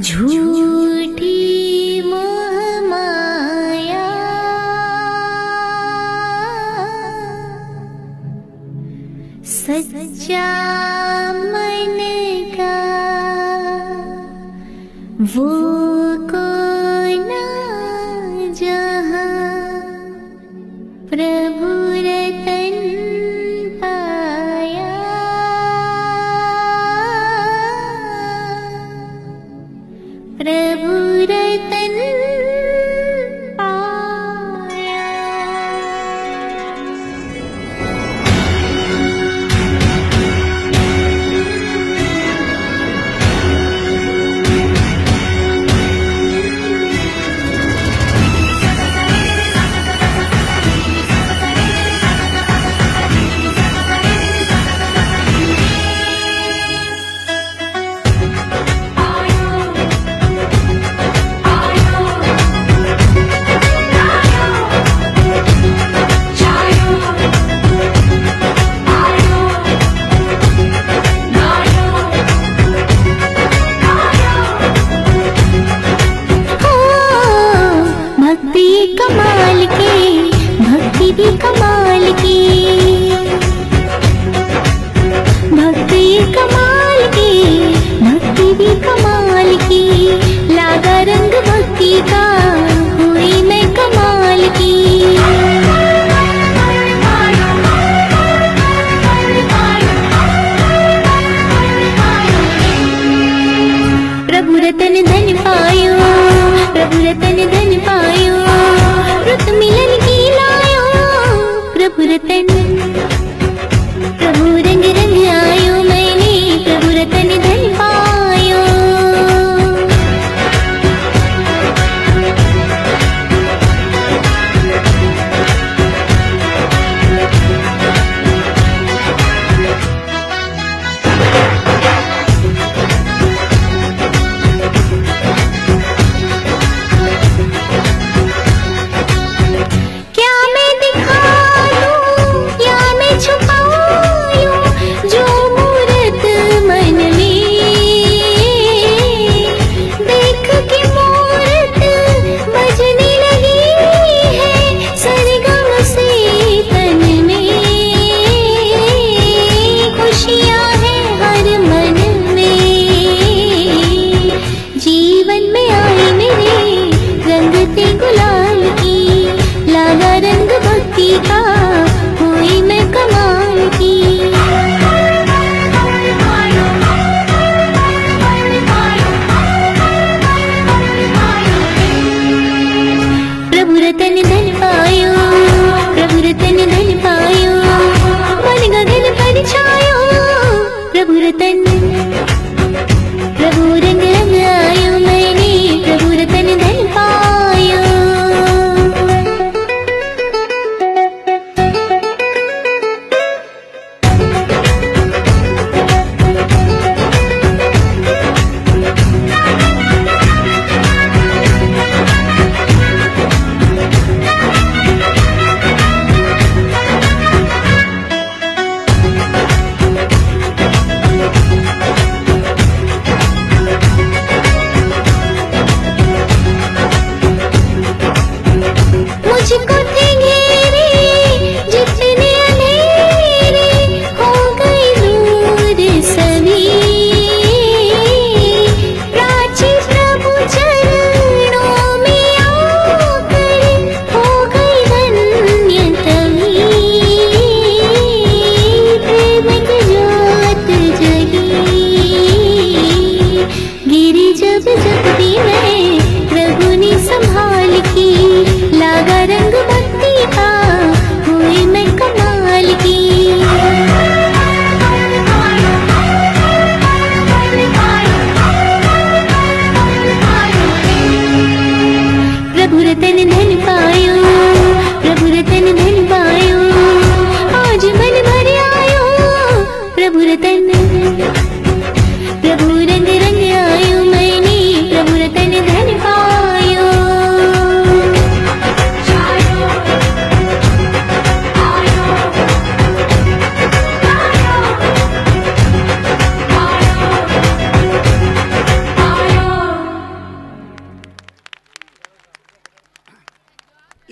झूठी मोह माया सच्चा मन का वो कौन जहाँ प्रभु रतन पाया। प्रभु रतन पाया। कमाल की भक्ति भी कमाल की, भक्ति कमाल की, भक्ति भी कमाल की, लागा रंग भक्ति का हुई मैं कमाल की। प्रभु रतन धन पायो, प्रभु रतन धन पायो, रुत मिलन की लायो। प्रभु रतन प्रभु रंग रंग आयो, मैंने प्रभु रतन धन पायो। प्रभु रंग रंग आयो, मैंने प्रभु रतन धन पायो।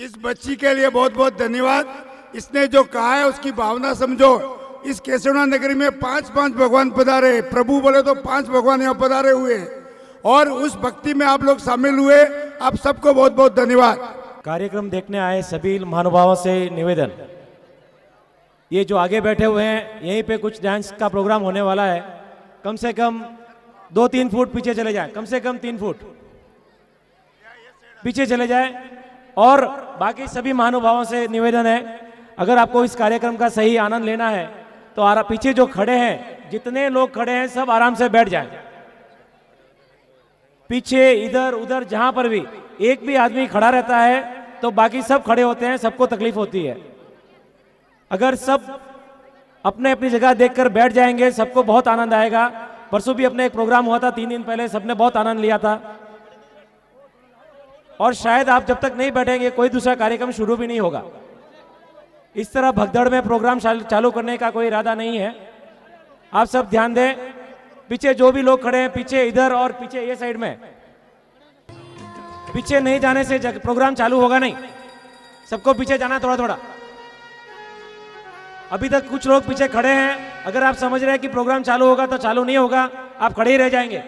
इस बच्ची के लिए बहुत बहुत धन्यवाद। इसने जो कहा है उसकी भावना समझो। इस केसौना नगरी में 5 भगवान पधारे, प्रभु बोले तो 5 भगवान यहाँ पधारे हुए और उस भक्ति में आप लोग शामिल हुए। आप सबको बहुत बहुत धन्यवाद। कार्यक्रम देखने आए सभी महानुभावों से निवेदन, ये जो आगे बैठे हुए हैं यहीं पे कुछ डांस का प्रोग्राम होने वाला है। कम से कम 2-3 फुट पीछे चले जाएं, कम से कम 3 फुट पीछे चले जाएं। और बाकी सभी महानुभावों से निवेदन है, अगर आपको इस कार्यक्रम का सही आनंद लेना है तो पीछे जो खड़े हैं, जितने लोग खड़े हैं सब आराम से बैठ जाएं। पीछे इधर उधर जहां पर भी एक भी आदमी खड़ा रहता है तो बाकी सब खड़े होते हैं, सबको तकलीफ होती है। अगर सब अपने अपनी जगह देखकर बैठ जाएंगे सबको बहुत आनंद आएगा। परसों भी अपने एक प्रोग्राम हुआ था 3 दिन पहले, सबने बहुत आनंद लिया था। और शायद आप जब तक नहीं बैठेंगे कोई दूसरा कार्यक्रम शुरू भी नहीं होगा। इस तरह भगदड़ में प्रोग्राम चालू करने का कोई इरादा नहीं है। आप सब ध्यान दें, पीछे जो भी लोग खड़े हैं पीछे इधर और पीछे ये साइड में, पीछे नहीं जाने से प्रोग्राम चालू होगा नहीं। सबको पीछे जाना थोड़ा थोड़ा। अभी तक कुछ लोग पीछे खड़े हैं, अगर आप समझ रहे हैं कि प्रोग्राम चालू होगा तो चालू नहीं होगा, आप खड़े ही रह जाएंगे।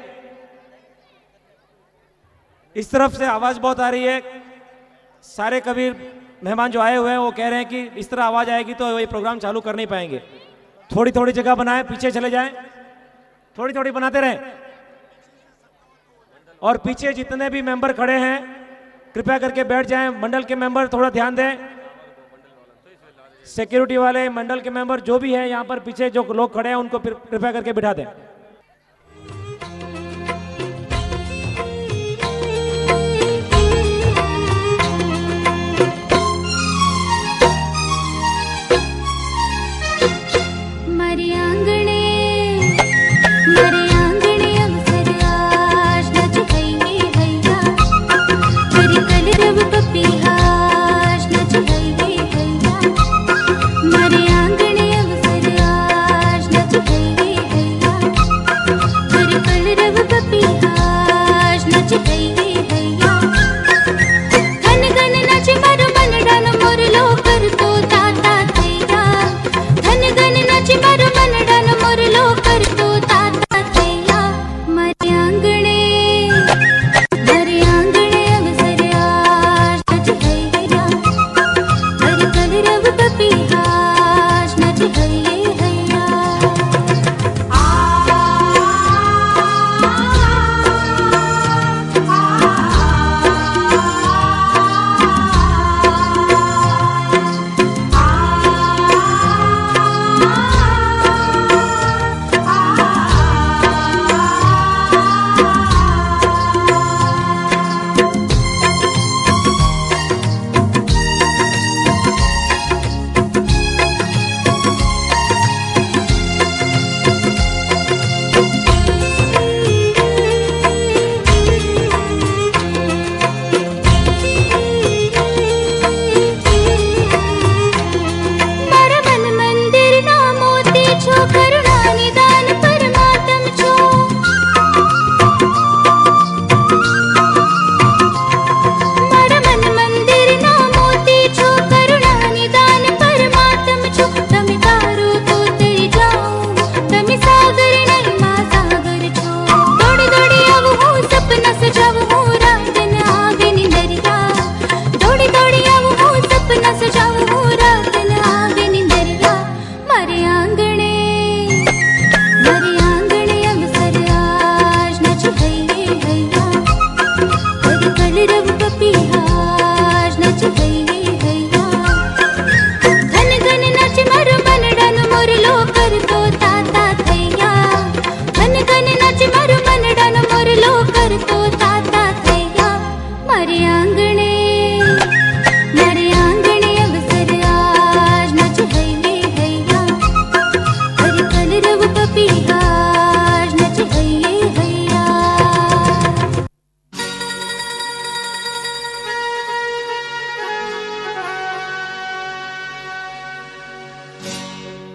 इस तरफ से आवाज बहुत आ रही है। सारे कबीर मेहमान जो आए हुए हैं वो कह रहे हैं कि इस तरह आवाज आएगी तो ये प्रोग्राम चालू कर नहीं पाएंगे। थोड़ी थोड़ी जगह बनाएं, पीछे चले जाएं, थोड़ी थोड़ी बनाते रहें। और पीछे जितने भी मेंबर खड़े हैं कृपया करके बैठ जाएं। मंडल के मेंबर थोड़ा ध्यान दें, सिक्योरिटी वाले, मंडल के मेंबर जो भी हैं यहाँ पर पीछे जो लोग खड़े हैं उनको कृपया करके बिठा दें।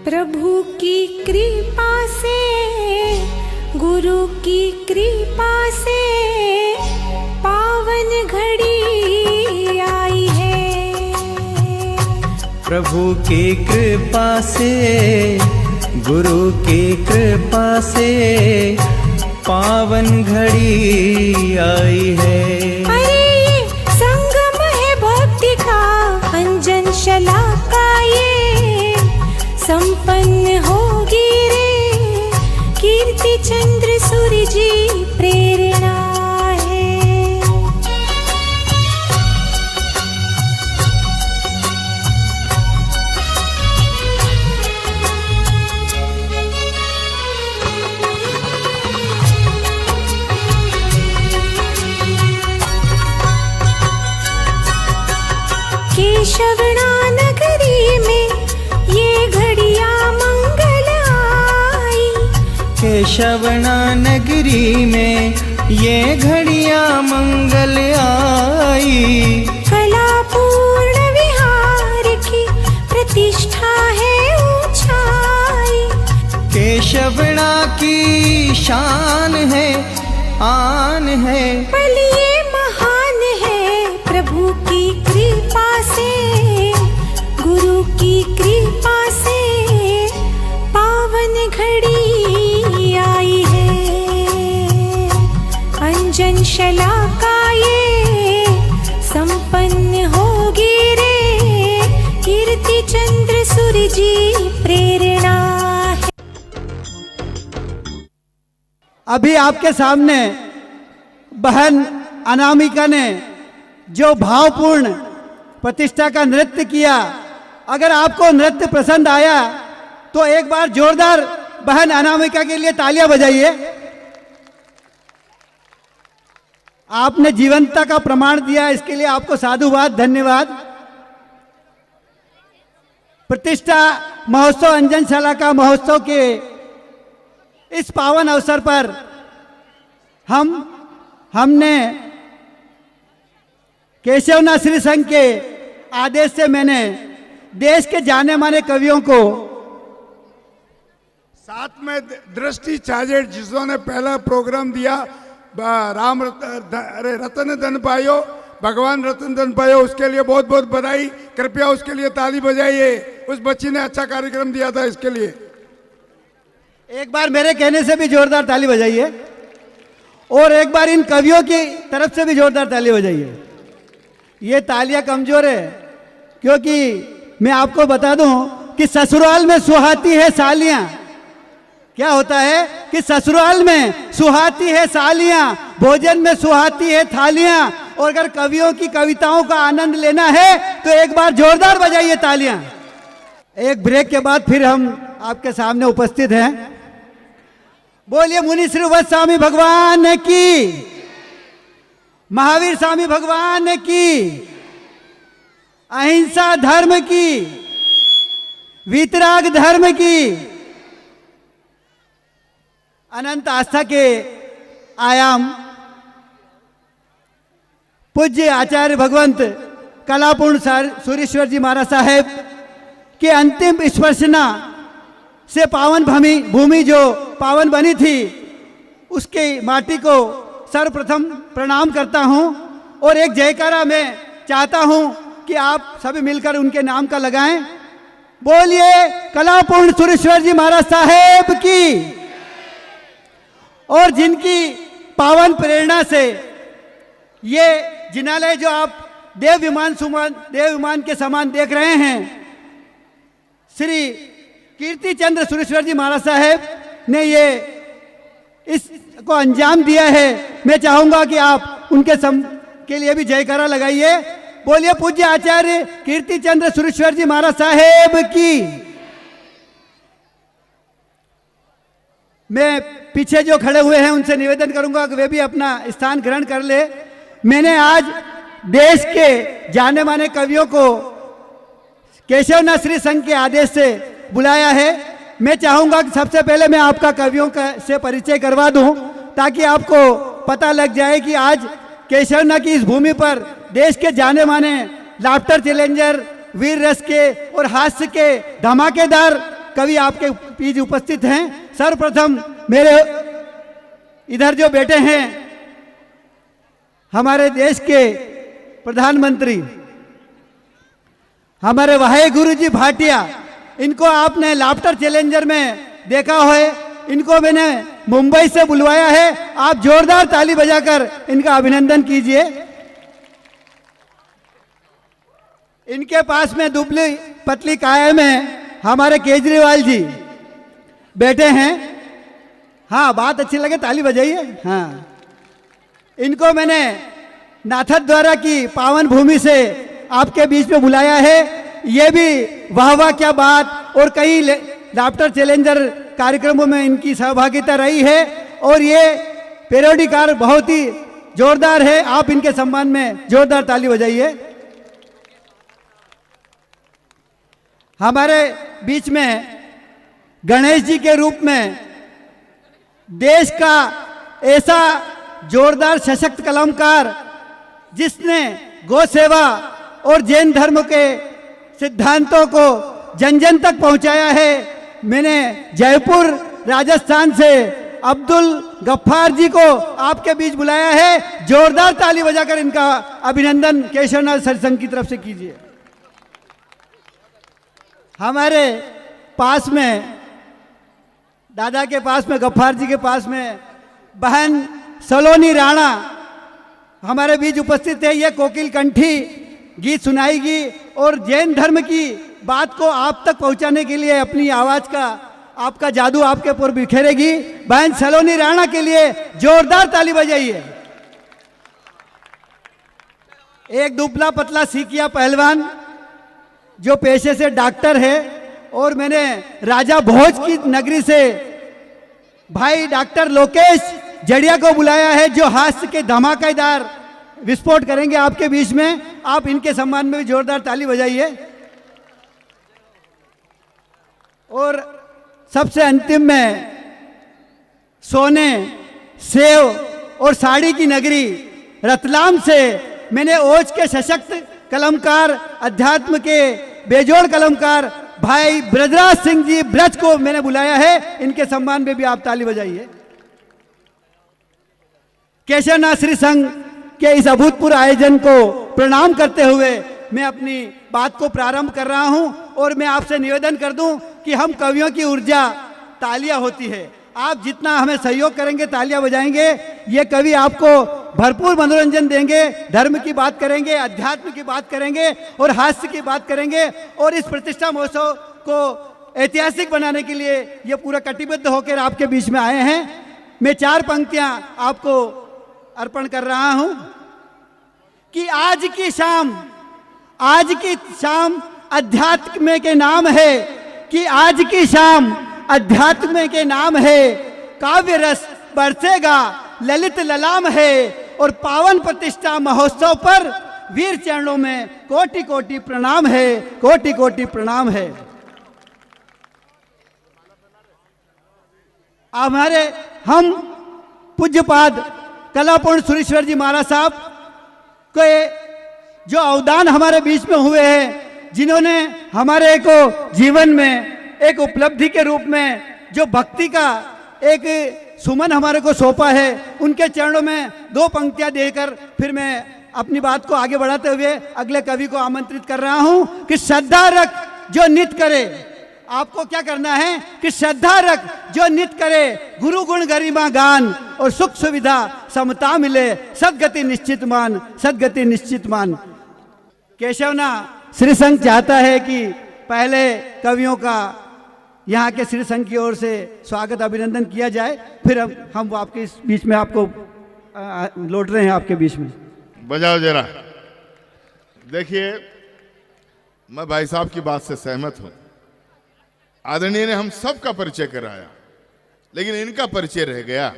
प्रभु की कृपा से, गुरु की कृपा से पावन घड़ी आई है। प्रभु की कृपा से, गुरु की कृपा से पावन घड़ी आई है। अरे ये संगम है भक्ति का, अंजन शला का ये संपन्न होगी रे, कीर्ति चंद्र सूर्य जी प्रेरणा है। केशवना नगरी में ये घड़िया मंगल आई, केशवना नगरी में ये घड़िया मंगल आई। कलापूर्ण विहार की प्रतिष्ठा है ऊंचाई, केशवना की शान है, आन है। पल ये महान है प्रभु की कृपा से, गुरु की कृपा से पावन घड़ी आई है। अंजन शला का ये संपन्न होगी रे, कीर्ति चंद्र सूर्य जी प्रेरणा है। अभी आपके सामने बहन अनामिका ने जो भावपूर्ण प्रतिष्ठा का नृत्य किया, अगर आपको नृत्य पसंद आया तो एक बार जोरदार बहन अनामिका के लिए तालियां बजाइए। आपने जीवंतता का प्रमाण दिया, इसके लिए आपको साधुवाद, धन्यवाद। प्रतिष्ठा महोत्सव, अंजनशाला का महोत्सव के इस पावन अवसर पर हमने केशवनाथ श्री संघ के आदेश से मैंने देश के जाने माने कवियों को, साथ में दृष्टि चाजेट जिन्होंने पहला प्रोग्राम दिया, राम रतन धन पायो, भगवान रतन धन पायो, उसके लिए बहुत बहुत बधाई। कृपया उसके लिए ताली बजाइए, उस बच्ची ने अच्छा कार्यक्रम दिया था, इसके लिए एक बार मेरे कहने से भी जोरदार ताली बजाइए और एक बार इन कवियों की तरफ से भी जोरदार ताली बजाइए। ये तालियां कमजोर है क्योंकि मैं आपको बता दूं कि ससुराल में सुहाती है सालियां। क्या होता है कि ससुराल में सुहाती है सालियां, भोजन में सुहाती है थालियां। और अगर कवियों की कविताओं का आनंद लेना है तो एक बार जोरदार बजाइए तालियां। एक ब्रेक के बाद फिर हम आपके सामने उपस्थित हैं। बोलिए मुनि श्री वत्स स्वामी भगवान की, महावीर स्वामी भगवान की, अहिंसा धर्म की, वीतराग धर्म की। अनंत आस्था के आयाम पूज्य आचार्य भगवंत कलापूर्ण सूर्येश्वर जी महाराज साहेब के अंतिम स्पर्शना से पावन भूमि जो पावन बनी थी, उसके माटी को सर्वप्रथम प्रणाम करता हूं और एक जयकारा मैं चाहता हूं कि आप सभी मिलकर उनके नाम का लगाएं। बोलिए कलापूर्ण सूर्येश्वर जी महाराज साहेब की। और जिनकी पावन प्रेरणा से ये जिनालय जो आप देव विमान के समान देख रहे हैं, श्री कीर्ति चंद्र सूर्येश्वर जी महाराज साहेब ने ये इसको अंजाम दिया है। मैं चाहूंगा कि आप उनके के लिए भी जयकारा लगाइए। बोलिए पूज्य आचार्य कीर्ति चंद्र सूर्येश्वर जी महाराज साहेब की। मैं पीछे जो खड़े हुए हैं उनसे निवेदन करूंगा कि वे भी अपना स्थान ग्रहण कर ले। मैंने आज देश के जाने माने कवियों को केशवनाथ श्री संघ के आदेश से बुलाया है। मैं चाहूंगा कि सबसे पहले मैं आपका कवियों का से परिचय करवा दूं ताकि आपको पता लग जाए कि आज केशवनाथ की इस भूमि पर देश के जाने माने लाफ्टर चैलेंजर, वीर रस के और हास्य के धमाकेदार कवि आपके बीच उपस्थित हैं। सर्वप्रथम मेरे इधर जो बैठे हैं हमारे देश के प्रधानमंत्री, हमारे वाहे गुरु जी भाटिया, इनको आपने लाफ्टर चैलेंजर में देखा है, इनको मैंने मुंबई से बुलवाया है। आप जोरदार ताली बजाकर इनका अभिनंदन कीजिए। इनके पास में दुबली पतली काया में हमारे केजरीवाल जी बैठे हैं। हाँ, बात अच्छी लगे ताली बजाइए। हाँ, इनको मैंने नाथद्वारा की पावन भूमि से आपके बीच में बुलाया है। ये भी वाह वाह क्या बात, और कई लाफ्टर चैलेंजर कार्यक्रमों में इनकी सहभागिता रही है और ये पेरोडिकार बहुत ही जोरदार है। आप इनके सम्मान में जोरदार ताली बजाइए। हमारे बीच में गणेश जी के रूप में देश का ऐसा जोरदार सशक्त कलाकार जिसने गौ सेवा और जैन धर्म के सिद्धांतों को जन जन तक पहुंचाया है। मैंने जयपुर राजस्थान से अब्दुल गफ्फार जी को आपके बीच बुलाया है। जोरदार ताली बजाकर इनका अभिनंदन केशवनाथ सत्संग की तरफ से कीजिए। हमारे पास में दादा के पास में, गफ्फार जी के पास में बहन सलोनी राणा हमारे बीच उपस्थित है। ये कोकिल कंठी गीत सुनाएगी और जैन धर्म की बात को आप तक पहुंचाने के लिए अपनी आवाज का, आपका जादू आपके ऊपर बिखेरेगी। बहन सलोनी राणा के लिए जोरदार ताली बजाइए। एक दुबला पतला सीकिया पहलवान जो पेशे से डॉक्टर है, और मैंने राजा भोज की नगरी से भाई डॉक्टर लोकेश जड़िया को बुलाया है, जो हास्य के धमाकेदार विस्फोट करेंगे आपके बीच में। आप इनके सम्मान में भी जोरदार ताली बजाइए। और सबसे अंतिम में सोने, सेव और साड़ी की नगरी रतलाम से मैंने ओज के सशक्त कलमकार, अध्यात्म के बेजोड़ कलमकार भाई ब्रजराज सिंह जी ब्रज को मैंने बुलाया है। इनके सम्मान में भी आप ताली बजाइए। केशवनाथ श्री संघ के इस अभूतपूर्व आयोजन को प्रणाम करते हुए मैं अपनी बात को प्रारंभ कर रहा हूं, और मैं आपसे निवेदन कर दूं कि हम कवियों की ऊर्जा तालियां होती है। आप जितना हमें सहयोग करेंगे, तालियां बजाएंगे, ये कवि आपको भरपूर मनोरंजन देंगे, धर्म की बात करेंगे, अध्यात्म की बात करेंगे और हास्य की बात करेंगे। और इस प्रतिष्ठा महोत्सव को ऐतिहासिक बनाने के लिए ये पूरा कटिबद्ध होकर आपके बीच में आए हैं। मैं 4 पंक्तियां आपको अर्पण कर रहा हूं कि आज की शाम अध्यात्म के नाम है, कि आज की शाम अध्यात्म के नाम है। काव्य रस बरसेगा, ललित ललाम है, और पावन प्रतिष्ठा महोत्सव पर वीर चरणों में कोटि कोटि प्रणाम है, कोटि कोटि प्रणाम है। हम पूज्यपाद कलापूर्ण सुरेश्वर जी महाराज साहब के जो अवदान हमारे बीच में हुए हैं, जिन्होंने हमारे को जीवन में एक उपलब्धि के रूप में जो भक्ति का एक सुमन हमारे को सौंपा है, उनके चरणों में 2 पंक्तियां देकर फिर मैं अपनी बात को आगे बढ़ाते हुए अगले कवि को आमंत्रित कर रहा हूं कि श्रद्धा रख जो नित्य करे। आपको क्या करना है कि श्रद्धा रख जो नित्य करे, गुरु गुण गरिमा गान, और सुख सुविधा समता मिले, सदगति निश्चित मान, सदगति निश्चित मान। केशवना श्री संघ चाहता है कि पहले कवियों का यहाँ के श्री संघ की ओर से स्वागत अभिनंदन किया जाए, फिर हम आपके इस बीच में आपको लौट रहे हैं आपके बीच में। बजाओ जरा। देखिए, मैं भाई साहब की बात से सहमत हूं। आदरणीय ने हम सबका परिचय कराया, लेकिन इनका परिचय रह गया।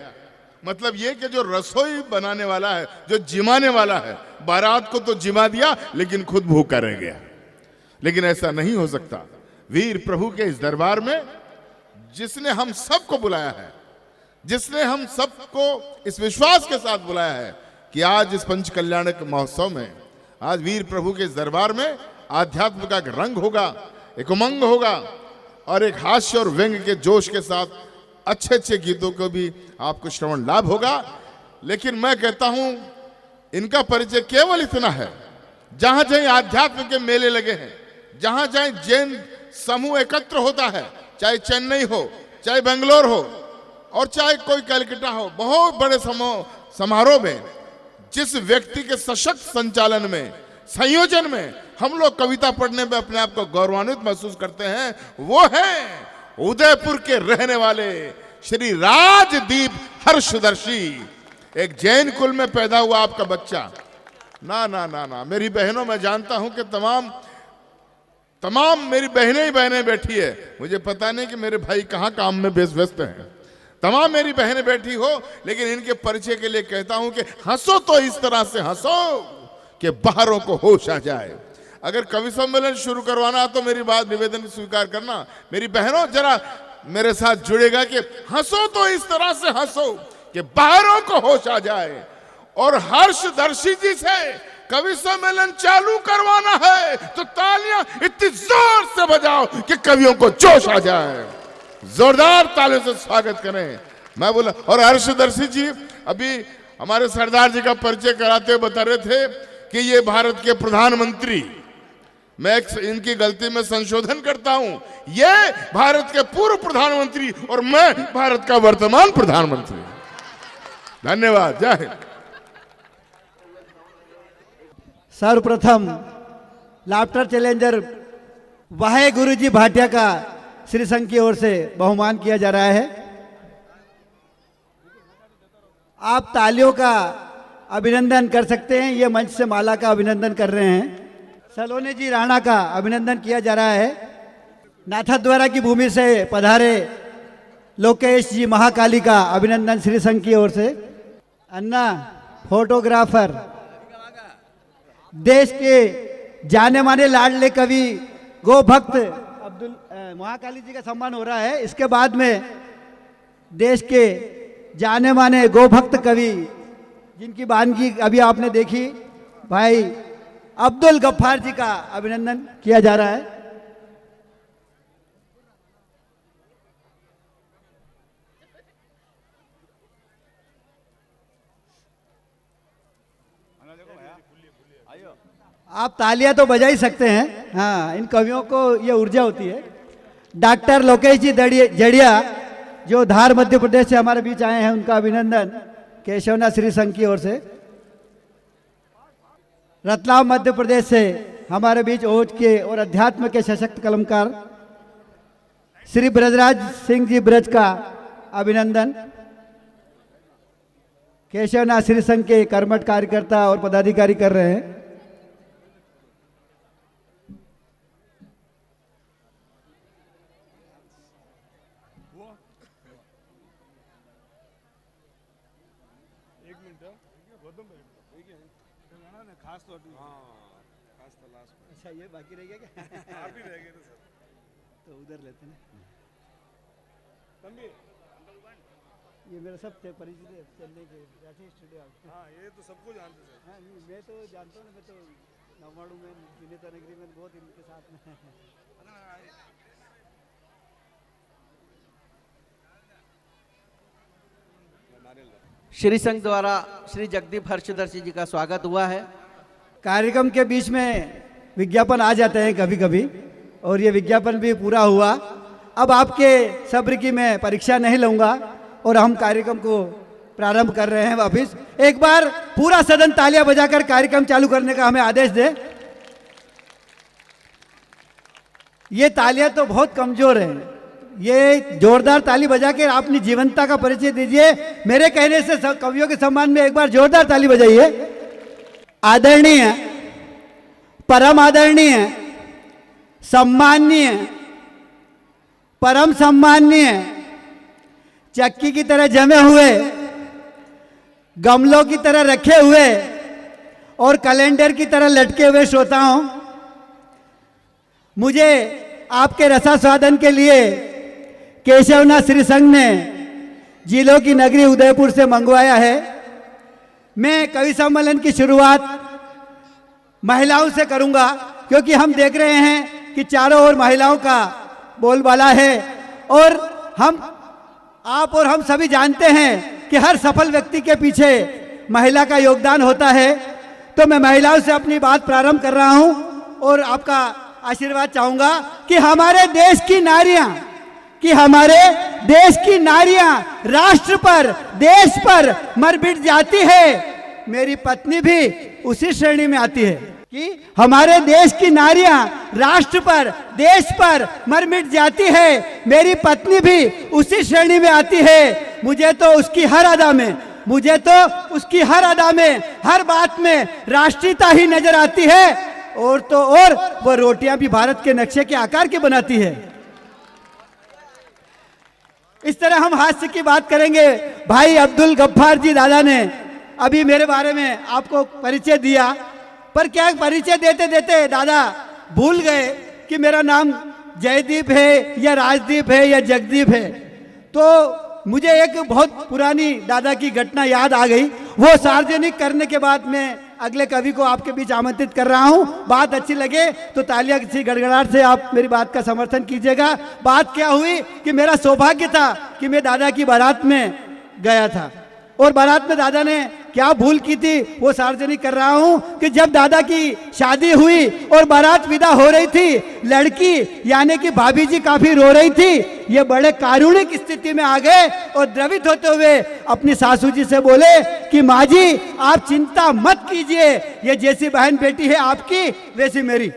मतलब ये कि जो रसोई बनाने वाला है, जो जिमाने वाला है, बारात को तो जिमा दिया लेकिन खुद भूखा रह गया। लेकिन ऐसा नहीं हो सकता। वीर प्रभु के इस दरबार में जिसने हम सबको बुलाया है, जिसने हम सबको इस विश्वास के साथ बुलाया है कि आज इस पंच कल्याणक महोत्सव में, आज वीर प्रभु के इस दरबार में आध्यात्म का एक रंग होगा, एक उमंग होगा, और एक हास्य और व्यंग के जोश के साथ अच्छे अच्छे गीतों को भी आपको श्रवण लाभ होगा। लेकिन मैं कहता हूं, इनका परिचय केवल इतना है, जहां जहां आध्यात्म के मेले लगे हैं, जहां चाहे जैन समूह एकत्र होता है, चाहे चेन्नई हो, चाहे बेंगलोर हो और चाहे कोई कलकत्ता हो, बहुत बड़े समारोह में जिस व्यक्ति के सशक्त संचालन में, संयोजन में हम लोग कविता पढ़ने में अपने आप को गौरवान्वित महसूस करते हैं, वो है उदयपुर के रहने वाले श्री राजदीप हर्षदर्शी। एक जैन कुल में पैदा हुआ आपका बच्चा। ना ना ना ना, मेरी बहनों, मैं जानता हूं कि तमाम मेरी बहनें ही बहनें बैठी है। मुझे पता नहीं कि मेरे भाई कहां काम में व्यस्त हैं। तमाम मेरी बहनें बैठी हो, लेकिन इनके परिचय के लिए कहता हूं कि हंसो तो इस तरह से हंसो कि बाहरों को होश आ जाए। अगर कवि सम्मेलन शुरू करवाना तो मेरी बात निवेदन स्वीकार करना। मेरी बहनों, जरा मेरे साथ जुड़ेगा कि हंसो तो इस तरह से हंसो कि बाहरों को होश आ जाए। और हर्षदर्शी जी से कवि सम्मेलन चालू करवाना है तो तालियां इतनी जोर से बजाओ कि कवियों को जोश आ जाए। जोरदार तालियों से स्वागत करें। मैं बोला, और हर्षदर्शी जी अभी हमारे सरदार जी का परिचय कराते हुए बता रहे थे कि ये भारत के प्रधानमंत्री, मैं इनकी गलती में संशोधन करता हूं, ये भारत के पूर्व प्रधानमंत्री और मैं भारत का वर्तमान प्रधानमंत्री। धन्यवाद। जय हिंद। सर्वप्रथम लाफ्टर चैलेंजर वाहे गुरुजी भाटिया का श्री संघ की ओर से बहुमान किया जा रहा है। आप तालियों का अभिनंदन कर सकते हैं। ये मंच से माला का अभिनंदन कर रहे हैं। सलोनी जी राणा का अभिनंदन किया जा रहा है। नाथद्वारा की भूमि से पधारे लोकेश जी महाकाली का अभिनंदन श्री संघ की ओर से। अन्ना फोटोग्राफर, देश के जाने माने लाडले कवि गोभक्त अब्दुल महाकाली जी का सम्मान हो रहा है। इसके बाद में देश के जाने माने गोभक्त कवि जिनकी वानगी अभी आपने देखी, भाई अब्दुल गफ्फार जी का अभिनंदन किया जा रहा है। आप तालियां तो बजा ही सकते हैं। हाँ, इन कवियों को ये ऊर्जा होती है। डॉक्टर लोकेश जी जड़िया जो धार मध्य प्रदेश से हमारे बीच आए हैं, उनका अभिनंदन केशवनाथ श्री संघ की ओर से। रतलाम मध्य प्रदेश से हमारे बीच ओज के और अध्यात्म के सशक्त कलमकार श्री ब्रजराज सिंह जी ब्रज का अभिनंदन। केशवनाथ श्री संघ के कर्मठ कार्यकर्ता और पदाधिकारी कर रहे हैं। अच्छा, ये बाकी रह गया क्या? आप ही रह गए थे सर, तो उधर लेते हैं। ये मेरा सब परिचित है, चेन्नई के राठी स्टूडियो। हाँ, ये तो सबको जानते हैं। हाँ, मैं तो जानता हूँ। मैं तो नवाड़ू में, विनेता नगरी में बहुत इनके साथ में। श्री संघ द्वारा श्री जगदीप हर्षदर्शी जी का स्वागत हुआ है। कार्यक्रम के बीच में विज्ञापन आ जाते हैं कभी कभी, और ये विज्ञापन भी पूरा हुआ। अब आपके सब्र की मैं परीक्षा नहीं लूँगा और हम कार्यक्रम को प्रारंभ कर रहे हैं वापिस। एक बार पूरा सदन तालियां बजाकर कार्यक्रम चालू करने का हमें आदेश दे। ये तालियां तो बहुत कमजोर हैं। ये जोरदार ताली बजा के अपनी जीवंतता का परिचय दीजिए। मेरे कहने से कवियों के सम्मान में एक बार जोरदार ताली बजाइए। आदरणीय, परम आदरणीय, सम्माननीय, परम सम्माननीय, चक्की की तरह जमे हुए, गमलों की तरह रखे हुए और कैलेंडर की तरह लटके हुए श्रोताओं, मुझे आपके रसास्वादन के लिए केशवनाथ श्री संघ ने जिलों की नगरी उदयपुर से मंगवाया है। मैं कवि सम्मेलन की शुरुआत महिलाओं से करूंगा, क्योंकि हम देख रहे हैं कि चारों ओर महिलाओं का बोलबाला है और आप और हम सभी जानते हैं कि हर सफल व्यक्ति के पीछे महिला का योगदान होता है। तो मैं महिलाओं से अपनी बात प्रारंभ कर रहा हूं और आपका आशीर्वाद चाहूंगा कि हमारे देश की नारियां राष्ट्र पर, देश पर मर मिट जाती है। मेरी पत्नी भी उसी श्रेणी में आती है कि हमारे देश की नारियां राष्ट्र पर, देश पर मर मिट जाती है। मेरी पत्नी भी उसी श्रेणी में आती है। मुझे तो उसकी हर अदा में, हर बात में राष्ट्रीयता ही नजर आती है। और तो और वो रोटियां भी भारत के नक्शे के आकार की बनाती है। इस तरह हम हास्य की बात करेंगे। भाई अब्दुल गफ्फार जी दादा ने अभी मेरे बारे में आपको परिचय दिया, पर क्या परिचय देते देते दादा भूल गए कि मेरा नाम जयदीप है या राजदीप है या जगदीप है। तो मुझे एक बहुत पुरानी दादा की घटना याद आ गई। वो सार्वजनिक करने के बाद मैं अगले कवि को आपके बीच आमंत्रित कर रहा हूं। बात अच्छी लगे तो तालियां किसी गड़गड़ाहट से आप मेरी बात का समर्थन कीजिएगा। बात क्या हुई कि मेरा सौभाग्य था कि मैं दादा की बारात में गया था, और बारात में दादा ने क्या भूल की थी वो सार्वजनिक कर रहा हूं कि जब दादा की शादी हुई और बारात विदा हो रही थी, लड़की यानी कि भाभी जी काफी रो रही थी। ये बड़े कारुणिक स्थिति में आ गए और द्रवित होते हुए अपनी सासू जी से बोले कि माँ जी आप चिंता मत कीजिए, ये जैसी बहन बेटी है आपकी वैसी मेरी।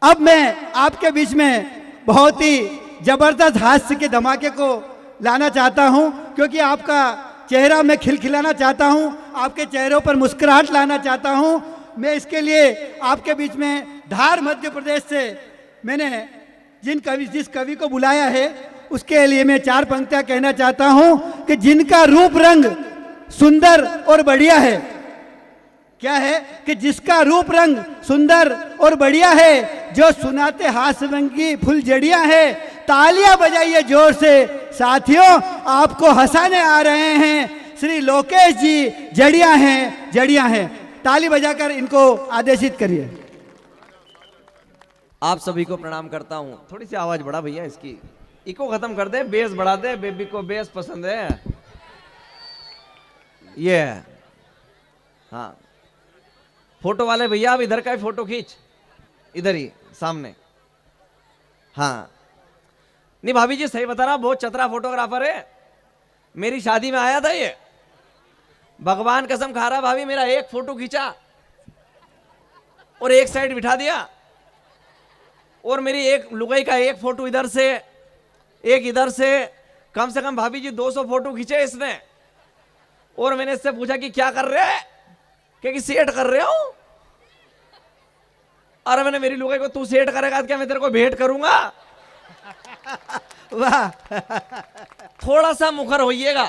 अब मैं आपके बीच में बहुत ही जबरदस्त हास्य के धमाके को लाना चाहता हूं, क्योंकि आपका चेहरा मैं खिलखिलाना चाहता हूं, आपके चेहरों पर मुस्कुराहट लाना चाहता हूं। मैं इसके लिए आपके बीच में धार मध्य प्रदेश से मैंने जिस कवि को बुलाया है उसके लिए मैं 4 पंक्तियां कहना चाहता हूं कि जिनका रूप रंग सुंदर और बढ़िया है। क्या है कि जिसका रूप रंग सुंदर और बढ़िया है, जो सुनाते हास्य रंगी फुलझड़ियां है। तालियां बजाइए जोर से साथियों, आपको हंसाने आ रहे हैं श्री लोकेश जी। जड़ियां हैं। ताली बजाकर इनको आदेशित करिए। आप सभी को प्रणाम करता हूं। थोड़ी सी आवाज बढ़ा भैया, इसकी इको खत्म कर दे, बेस बढ़ा दे। बेबी को बेस पसंद है। ये हाँ, फोटो वाले भैया आप इधर का ही फोटो खींच, इधर ही सामने। हाँ नहीं भाभी जी सही बता रहा, बहुत चतरा फोटोग्राफर है। मेरी शादी में आया था ये, भगवान कसम खा रहा भाभी, मेरा एक फोटो खींचा और एक साइड बिठा दिया, और मेरी एक लुगाई का एक फोटो इधर से एक इधर से, कम से कम भाभी जी 200 फोटो खींचे इसने। और मैंने इससे पूछा कि क्या कर रहे हैं, कि सेट कर रहे हो। अरे मैंने मेरी लुगाई को तू सेट करेगा क्या मैं तेरे को भेंट करूंगा। वाह थोड़ा सा मुखर होइएगा,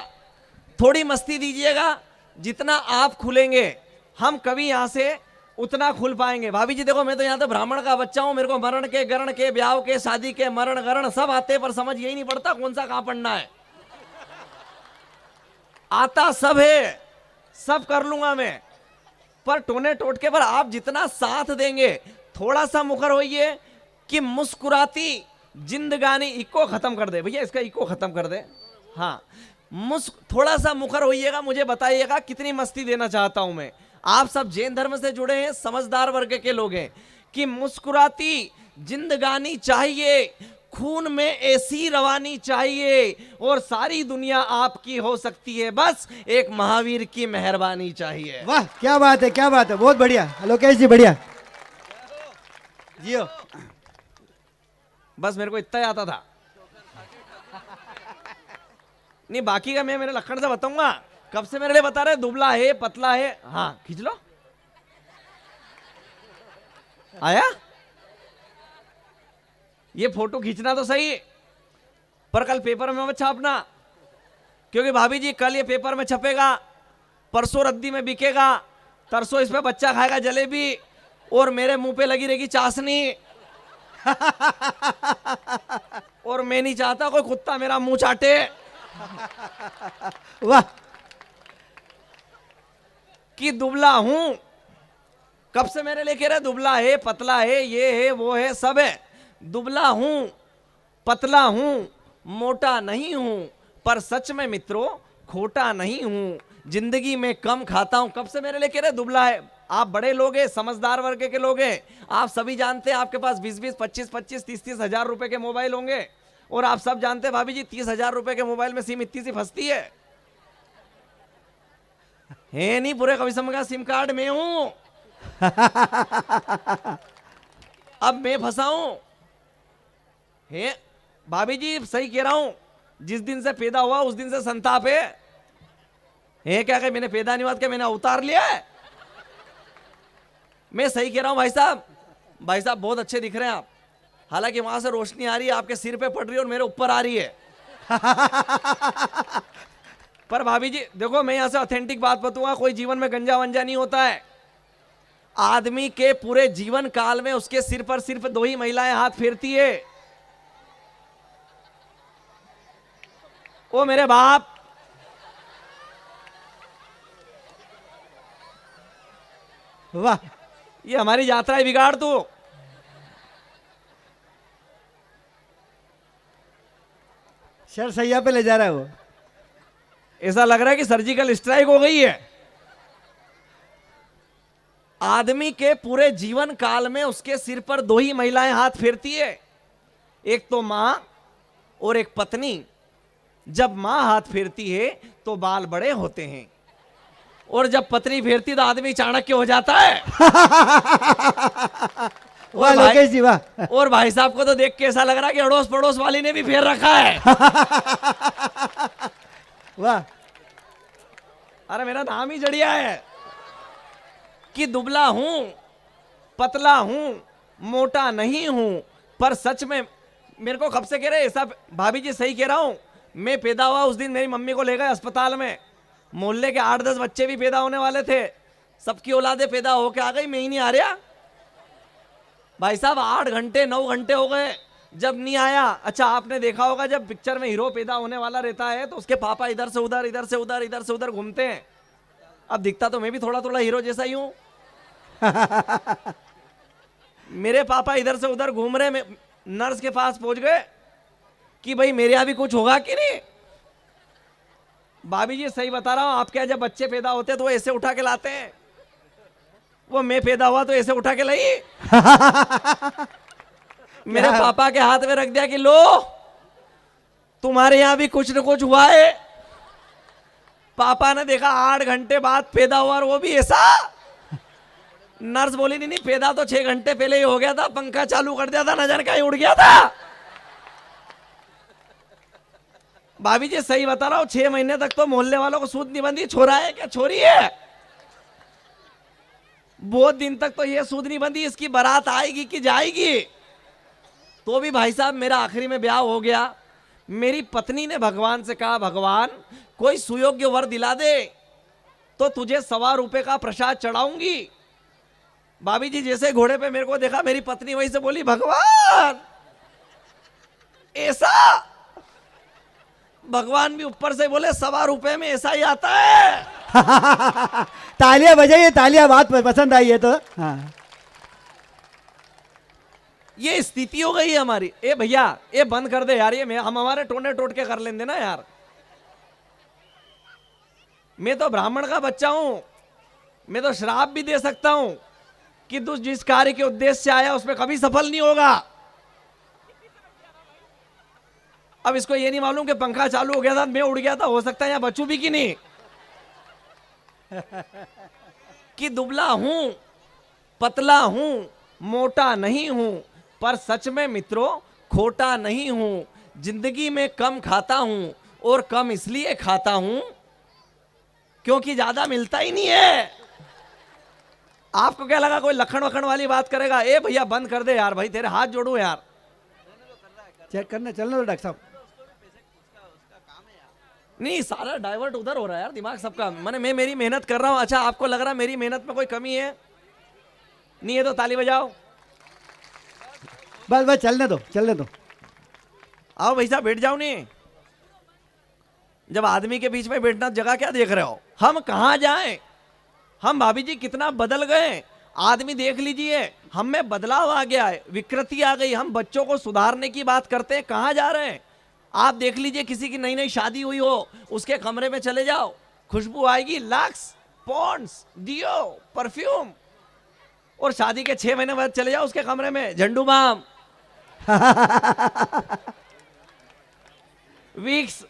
थोड़ी मस्ती दीजिएगा। जितना आप खुलेंगे हम कभी यहां से उतना खुल पाएंगे। भाभी जी देखो, मैं तो यहां तो ब्राह्मण का बच्चा हूं, मेरे को मरण के, गरण के, ब्याह के, शादी के, मरण गरण सब आते, पर समझ यही नहीं पड़ता कौन सा कहां पढ़ना है। आता सब है, सब कर लूंगा मैं, पर टोने टोटके पर आप जितना साथ देंगे। थोड़ा सा मुखर होइए कि मुस्कुराती जिंदगानी। इको खत्म कर दे भैया, इसका इको खत्म कर दे। हाँ थोड़ा सा मुखर होइएगा, मुझे बताइएगा कितनी मस्ती देना चाहता हूं मैं। आप सब जैन धर्म से जुड़े हैं, समझदार वर्ग के लोग हैं, कि मुस्कुराती जिंदगानी चाहिए, खून में ऐसी रवानी चाहिए, और सारी दुनिया आपकी हो सकती है, बस एक महावीर की मेहरबानी चाहिए। वाह क्या बात है, क्या बात है, बहुत बढ़िया लोकेश जी, बढ़िया जियो। बस मेरे को इतना ही आता था, नहीं बाकी का मैं मेरे लक्षण से बताऊंगा। कब से मेरे लिए बता रहे दुबला है पतला है। हाँ खींच लो, आया ये फोटो खींचना तो सही, पर कल पेपर में मत छापना, क्योंकि भाभी जी कल ये पेपर में छपेगा, परसों रद्दी में बिकेगा, तरसों इस पे बच्चा खाएगा जलेबी, और मेरे मुंह पे लगी रहेगी चाशनी। और मैं नहीं चाहता कोई कुत्ता मेरा मुंह चाटे। वाह कि दुबला हूं, कब से मेरे लिए कह रहे दुबला है पतला है, ये है वो है, सब है। दुबला हूं, पतला हूं, मोटा नहीं हूं, पर सच में मित्रों खोटा नहीं हूं, जिंदगी में कम खाता हूं। कब से मेरे लिए कह रहे दुबला है, आप बड़े लोग हैं, समझदार वर्ग के लोग हैं, आप सभी जानते हैं आपके पास 20-20, 25-25, 30-30 हजार रुपए के मोबाइल होंगे, और आप सब जानते हैं भाभी जी 30,000 रुपए के मोबाइल में सिम इतनी सी फंसती है नहीं, पूरे कवि सम का सिम कार्ड में हूं अब मैं फंसाऊं है। भाभी जी सही कह रहा हूं, जिस दिन से पैदा हुआ उस दिन से संताप है क्या कि मैंने पैदा नहीं हुआ क्या मैंने अवतार लिया है? मैं सही कह रहा हूं भाई साहब बहुत अच्छे दिख रहे हैं आप, हालांकि वहां से रोशनी आ रही है, आपके सिर पे पड़ रही है और मेरे ऊपर आ रही है पर भाभी जी देखो, मैं यहां से ऑथेंटिक बात बताऊंगा, कोई जीवन में गंजा वंजा नहीं होता है। आदमी के पूरे जीवन काल में उसके सिर पर सिर्फ 2 ही महिलाएं हाथ फेरती है, वो मेरे बाप, वाह, ये हमारी यात्रा है बिगाड़ तू। शर सैया पे ले जा रहा है वो। ऐसा लग रहा है कि सर्जिकल स्ट्राइक हो गई है। आदमी के पूरे जीवन काल में उसके सिर पर 2 ही महिलाएं हाथ फेरती है, एक तो मां और एक पत्नी। जब मां हाथ फेरती है तो बाल बड़े होते हैं, और जब पत्नी फेरती तो आदमी चाणक्य हो जाता है वाह लोकेश जी वाह। और भाई साहब को तो देख के ऐसा लग रहा है कि अड़ोस पड़ोस वाली ने भी फेर रखा है वाह, अरे मेरा नाम ही जड़िया है कि दुबला हूं, पतला हूं, मोटा नहीं हूं, पर सच में मेरे को कब से कह रहे ऐसा। भाभी जी सही कह रहा हूं, मैं पैदा हुआ उस दिन मेरी मम्मी को ले गए अस्पताल में, मोहल्ले के 8-10 बच्चे भी पैदा होने वाले थे, सबकी औलादे पैदा होके आ गई, मैं ही नहीं आ रहा। भाई साहब 8 घंटे 9 घंटे हो गए जब नहीं आया। अच्छा आपने देखा होगा जब पिक्चर में हीरो पैदा होने वाला रहता है तो उसके पापा इधर से उधर, इधर से उधर, इधर से उधर घूमते हैं। अब दिखता तो मैं भी थोड़ा थोड़ा हीरो जैसा ही हूं मेरे पापा इधर से उधर घूम रहे, नर्स के पास पहुंच गए कि भाई मेरे यहां भी कुछ होगा कि नहीं। भाभी जी सही बता रहा हूं, आपके यहाँ जब बच्चे पैदा होते हैं तो वो ऐसे उठा के लाते हैं, वो मैं पैदा हुआ तो ऐसे उठा के लाई मेरे पापा के हाथ में रख दिया कि लो तुम्हारे यहां भी कुछ न कुछ हुआ है। पापा ने देखा 8 घंटे बाद पैदा हुआ और वो भी ऐसा। नर्स बोली नहीं पैदा तो 6 घंटे पहले ही हो गया था, पंखा चालू कर दिया था, न जाने कहीं उड़ गया था। भाभी जी सही बता रहा हूं, 6 महीने तक तो मोहल्ले वालों को सूद नहीं बंदी, छोरा है क्या छोरी है। बहुत दिन तक तो ये सूद नहीं बंदी इसकी बारात आएगी कि जाएगी। तो भी भाई साहब मेरा आखिरी में ब्याह हो गया। मेरी पत्नी ने भगवान से कहा, भगवान कोई सुयोग्य वर दिला दे तो तुझे 1.25 रुपए का प्रसाद चढ़ाऊंगी। भाभी जी जैसे घोड़े पे मेरे को देखा, मेरी पत्नी वहीं से बोली, भगवान ऐसा। भगवान भी ऊपर से बोले 1.25 रुपए में ऐसा ही आता है तालियां बजाइए, तालियां, बात पसंद आई है तो। हाँ, ये स्थिति हो गई है हमारी। ए भैया ये बंद कर दे यार, ये हम हमारे टोने टोट के कर लेंगे ना यार। मैं तो ब्राह्मण का बच्चा हूं, मैं तो श्राप भी दे सकता हूं कि तू जिस कार्य के उद्देश्य से आया उसमें कभी सफल नहीं होगा। अब इसको ये नहीं मालूम कि पंखा चालू हो गया था, मैं उड़ गया था, हो सकता है यहां बचू भी कि नहीं कि दुबला हूं, पतला हूं, मोटा नहीं हूं, पर सच में मित्रों खोटा नहीं हूं। जिंदगी में कम खाता हूं और कम इसलिए खाता हूं क्योंकि ज्यादा मिलता ही नहीं है। आपको क्या लगा कोई लखन वखन वाली बात करेगा? ए भैया बंद कर दे यार, भाई तेरे हाथ जोड़ू यार। चेक करना, चलना दो डॉक्टर साहब। नहीं सारा डाइवर्ट उधर हो रहा है यार, दिमाग सबका। मैं मेरी मेहनत कर रहा हूं। अच्छा आपको लग रहा है मेरी मेहनत में कोई कमी है? नहीं है तो ताली बजाओ। बस बस चलने दो, चलने दो। आओ भाई साहब बैठ जाओ। नहीं जब आदमी के बीच में बैठना, जगह क्या देख रहे हो? हम कहां जाएं? हम भाभी जी कितना बदल गए। आदमी देख लीजिए, हम में बदलाव आ गया है, विकृति आ गई। हम बच्चों को सुधारने की बात करते हैं, कहां जा रहे हैं? आप देख लीजिए, किसी की नई नई शादी हुई हो, उसके कमरे में चले जाओ, खुशबू आएगी, लक्स, पॉन्ड्स, डियो, परफ्यूम। और शादी के 6 महीने बाद चले जाओ उसके कमरे में झंडू बाम वीक्स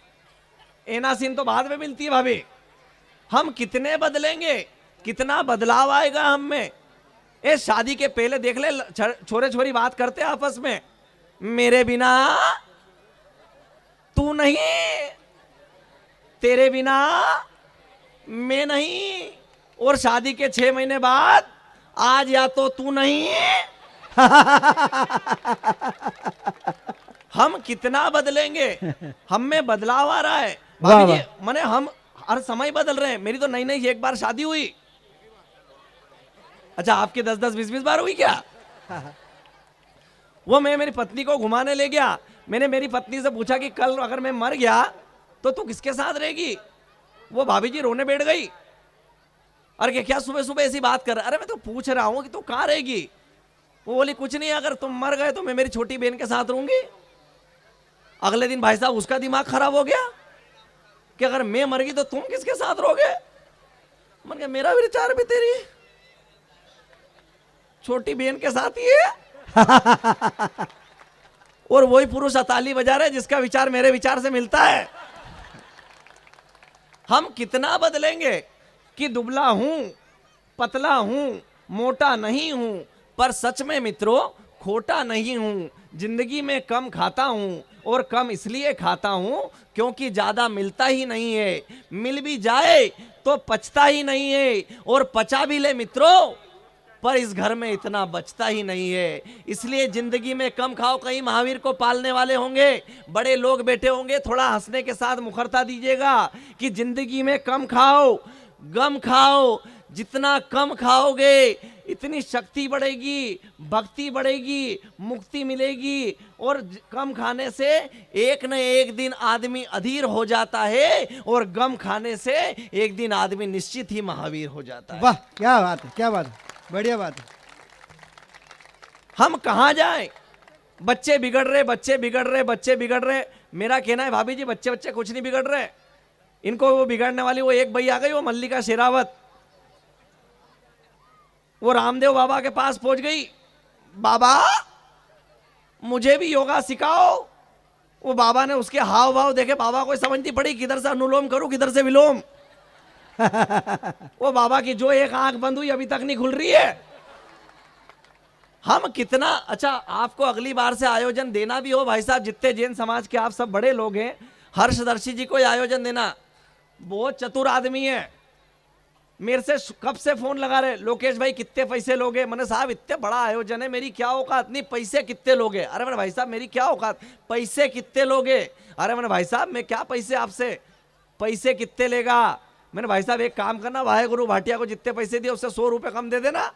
एनासिन तो बाद में मिलती है भाभी। हम कितने बदलेंगे, कितना बदलाव आएगा हम में। ए शादी के पहले देख ले छोरे छोरी बात करते आपस में, मेरे बिना तू नहीं, तेरे बिना मैं नहीं। और शादी के 6 महीने बाद आज या तो तू नहीं हम कितना बदलेंगे, हम में बदलाव आ रहा है भाभी जी। माने हम हर समय बदल रहे हैं। मेरी तो नई नई एक बार शादी हुई। अच्छा आपकी 10-10 20-20 बार हुई क्या? वो मैं मेरी पत्नी को घुमाने ले गया। मैंने मेरी पत्नी से पूछा कि कल अगर मैं मर गया तो तू किसके साथ रहेगी? वो भाभी जी रोने बैठ गई। अरे क्या सुबह सुबह ऐसी बात कर? अरे मैं तो पूछ रहा हूं कि तू कहां रहेगी? वो बोली कुछ नहीं, अगर तुम मर गए तो मैं मेरी छोटी बहन के साथ रहूंगी। अगले दिन भाई साहब उसका दिमाग खराब हो गया कि अगर मैं मर गई तो तुम किसके साथ रहोगे? मन गया मेरा भी विचार भी तेरी छोटी बहन के साथ ही है। और वही पुरुष ताली बजा रहे जिसका विचार मेरे विचार से मिलता है। हम कितना बदलेंगे कि दुबला हूं, पतला हूं, मोटा नहीं हूं, पर सच में मित्रों खोटा नहीं हूं। जिंदगी में कम खाता हूं और कम इसलिए खाता हूं क्योंकि ज्यादा मिलता ही नहीं है। मिल भी जाए तो पचता ही नहीं है, और पचा भी ले मित्रों पर इस घर में इतना बचता ही नहीं है। इसलिए जिंदगी में कम खाओ। कहीं महावीर को पालने वाले होंगे, बड़े लोग बैठे होंगे, थोड़ा हंसने के साथ मुखरता दीजिएगा कि जिंदगी में कम खाओ, गम खाओ। जितना कम खाओगे इतनी शक्ति बढ़ेगी, भक्ति बढ़ेगी, मुक्ति मिलेगी। और कम खाने से एक न एक दिन आदमी अधीर हो जाता है, और गम खाने से एक दिन आदमी निश्चित ही महावीर हो जाता है। वाह क्या बात है, क्या बात है, बढ़िया बात है। हम कहां जाएं? बच्चे बिगड़ रहे, बच्चे बिगड़ रहे, बच्चे बिगड़ रहे। मेरा कहना है भाभी जी बच्चे बच्चे कुछ नहीं बिगड़ रहे। इनको वो बिगड़ने वाली वो एक भाई आ गई, वो मल्लिका शेरावत, वो रामदेव बाबा के पास पहुंच गई। बाबा मुझे भी योगा सिखाओ। वो बाबा ने उसके हाव भाव देखे, बाबा को समझ नहीं पड़ी किधर से अनुलोम करूं किधर से विलोम। वो बाबा की जो एक आंख बंद हुई अभी तक नहीं खुल रही है। हम कितना अच्छा, आपको अगली बार से आयोजन देना भी हो भाई साहब, जितने जैन समाज के आप सब बड़े लोग हैं, हर्षदर्शी जी को आयोजन देना। बहुत चतुर आदमी है। मेरे से कब से फोन लगा रहे, लोकेश भाई कितने पैसे लोगे? मैंने साहब इतने बड़ा आयोजन है, मेरी क्या औकात नहीं, पैसे कितने लोगे? अरे मैंने भाई साहब मेरी क्या औकात, पैसे कितने लोगे? अरे मैंने भाई साहब मैं क्या पैसे आपसे, पैसे कितने लेगा? मैंने भाई साहब एक काम करना, वाहेगुरु भाटिया को जितने पैसे दिए उससे 100 रुपए कम दे देना।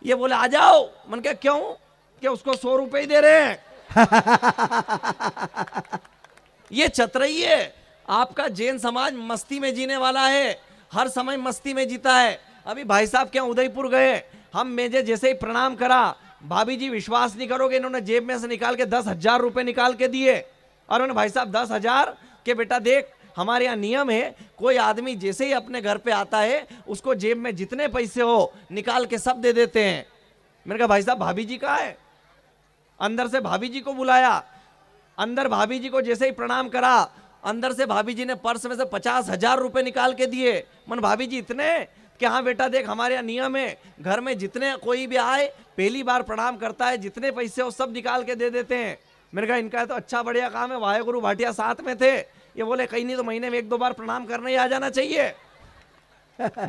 ये बोले आ जाओ। मैंने कहा क्यों? कि उसको 100 रुपए ही दे रहे हैं। ये चतुराई है। आपका जैन समाज मस्ती में जीने वाला है, हर समय मस्ती में जीता है। अभी भाई साहब क्या उदयपुर गए, हम मेजे जैसे ही प्रणाम करा, भाभी जी विश्वास नहीं करोगे, इन्होंने जेब में से निकाल के 10,000 रुपए निकाल के दिए। और उन्होंने भाई साहब 10,000 के बेटा देख हमारे यहाँ नियम है, कोई आदमी जैसे ही अपने घर पे आता है उसको जेब में जितने पैसे हो निकाल के सब दे देते हैं। मैंने कहा भाई साहब भाभी जी कहाँ है? अंदर से भाभी जी को बुलाया, अंदर भाभी जी को जैसे ही प्रणाम करा, अंदर से भाभी जी ने पर्स में से 50,000 रुपए निकाल के दिए। मन भाभी जी इतने कि हाँ बेटा देख हमारे यहाँ नियम है, घर में जितने कोई भी आए पहली बार प्रणाम करता है, जितने पैसे हो सब निकाल के दे देते हैं। मैंने कहा इनका तो अच्छा बढ़िया काम है, वाहेगुरु भाटिया साथ में थे। ये बोले कहीं नहीं तो महीने में 1-2 बार प्रणाम करने ही आ जाना चाहिए।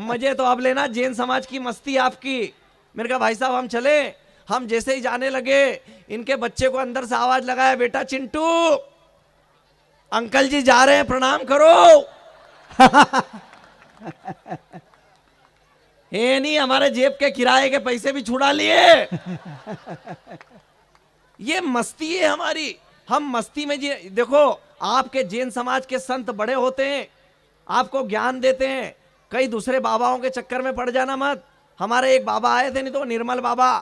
मजे तो अब लेना जैन समाज की मस्ती आपकी। मैंने कहा भाई साहब हम चले। हम जैसे ही जाने लगे, इनके बच्चे को अंदर से आवाज लगाया, बेटा चिंटू अंकल जी जा रहे हैं प्रणाम करो। हे नहीं, हमारे जेब के किराए के पैसे भी छुड़ा लिए। ये मस्ती है हमारी, हम मस्ती में जी। देखो आपके जैन समाज के संत बड़े होते हैं, आपको ज्ञान देते हैं, कई दूसरे बाबाओं के चक्कर में पड़ जाना मत। हमारे एक बाबा आए थे, नहीं तो निर्मल बाबा,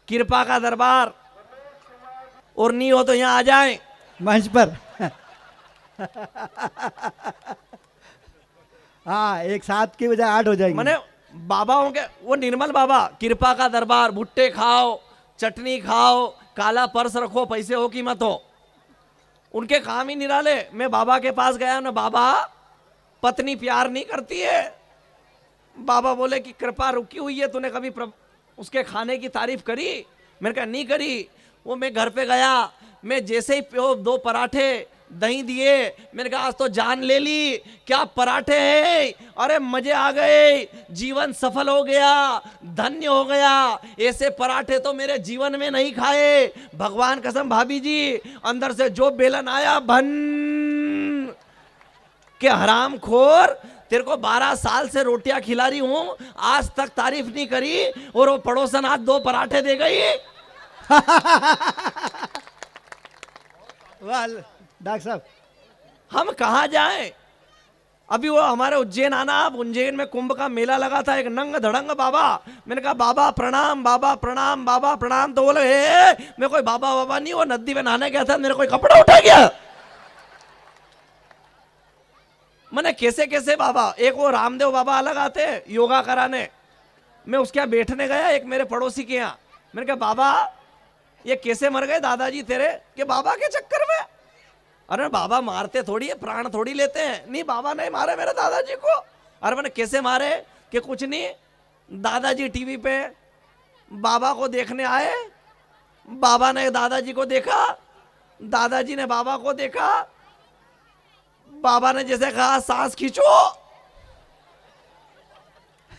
कृपा का दरबार, और नहीं हो तो यहां आ जाएं मंच पर। हाँ एक 7 की बजाय 8 हो जाएंगे। मैंने बाबाओं के, वो निर्मल बाबा, कृपा का दरबार, भुट्टे खाओ, चटनी खाओ, काला पर्स रखो, पैसे हो कि मत हो, उनके काम ही निराले। मैं बाबा के पास गया ना, बाबा पत्नी प्यार नहीं करती है। बाबा बोले कि कृपा रुकी हुई है, तूने कभी उसके खाने की तारीफ करी? मैंने कहा नहीं करी। वो मैं घर पे गया, मैं जैसे ही 2 पराठे दही दिए, मैंने कहा आज तो जान ले ली, क्या पराठे हैं, अरे मजे आ गए, जीवन सफल हो गया, धन्य हो गया। ऐसे पराठे तो मेरे जीवन में नहीं खाए, भगवान कसम। भाभी जी अंदर से जो बेलन आया, भन के हराम खोर, तेरे को 12 साल से रोटियां खिला रही हूं, आज तक तारीफ नहीं करी, और वो पड़ोसन आज 2 पराठे दे गई। वाह डॉक्टर साहब, हम कहा जाएं? अभी वो हमारे उज्जैन आना, आप उज्जैन में कुंभ का मेला लगा था, एक नंग धड़ंग बाबा, मैंने कहा बाबा प्रणाम, बाबा प्रणाम, बाबा प्रणाम, तो बोले मैं कोई बाबा बाबा नहीं, वो नदी में नहाने गया था, मेरे कोई कपड़ा उठा गया। मैंने कैसे कैसे बाबा, एक वो रामदेव बाबा अलग आते योगा कराने, मैं उसके यहाँ बैठने गया, एक मेरे पड़ोसी के यहाँ, मैंने कहा बाबा ये कैसे मर गए दादाजी तेरे? के बाबा के चक्कर में। अरे बाबा मारते थोड़ी है, प्राण थोड़ी लेते हैं। नहीं बाबा नहीं मारे मेरे दादाजी को। अरे मैंने कैसे मारे? कि कुछ नहीं, दादाजी टीवी पे बाबा को देखने आए, बाबा ने दादाजी को देखा, दादाजी ने बाबा को देखा, बाबा ने जैसे कहा सांस खींचो,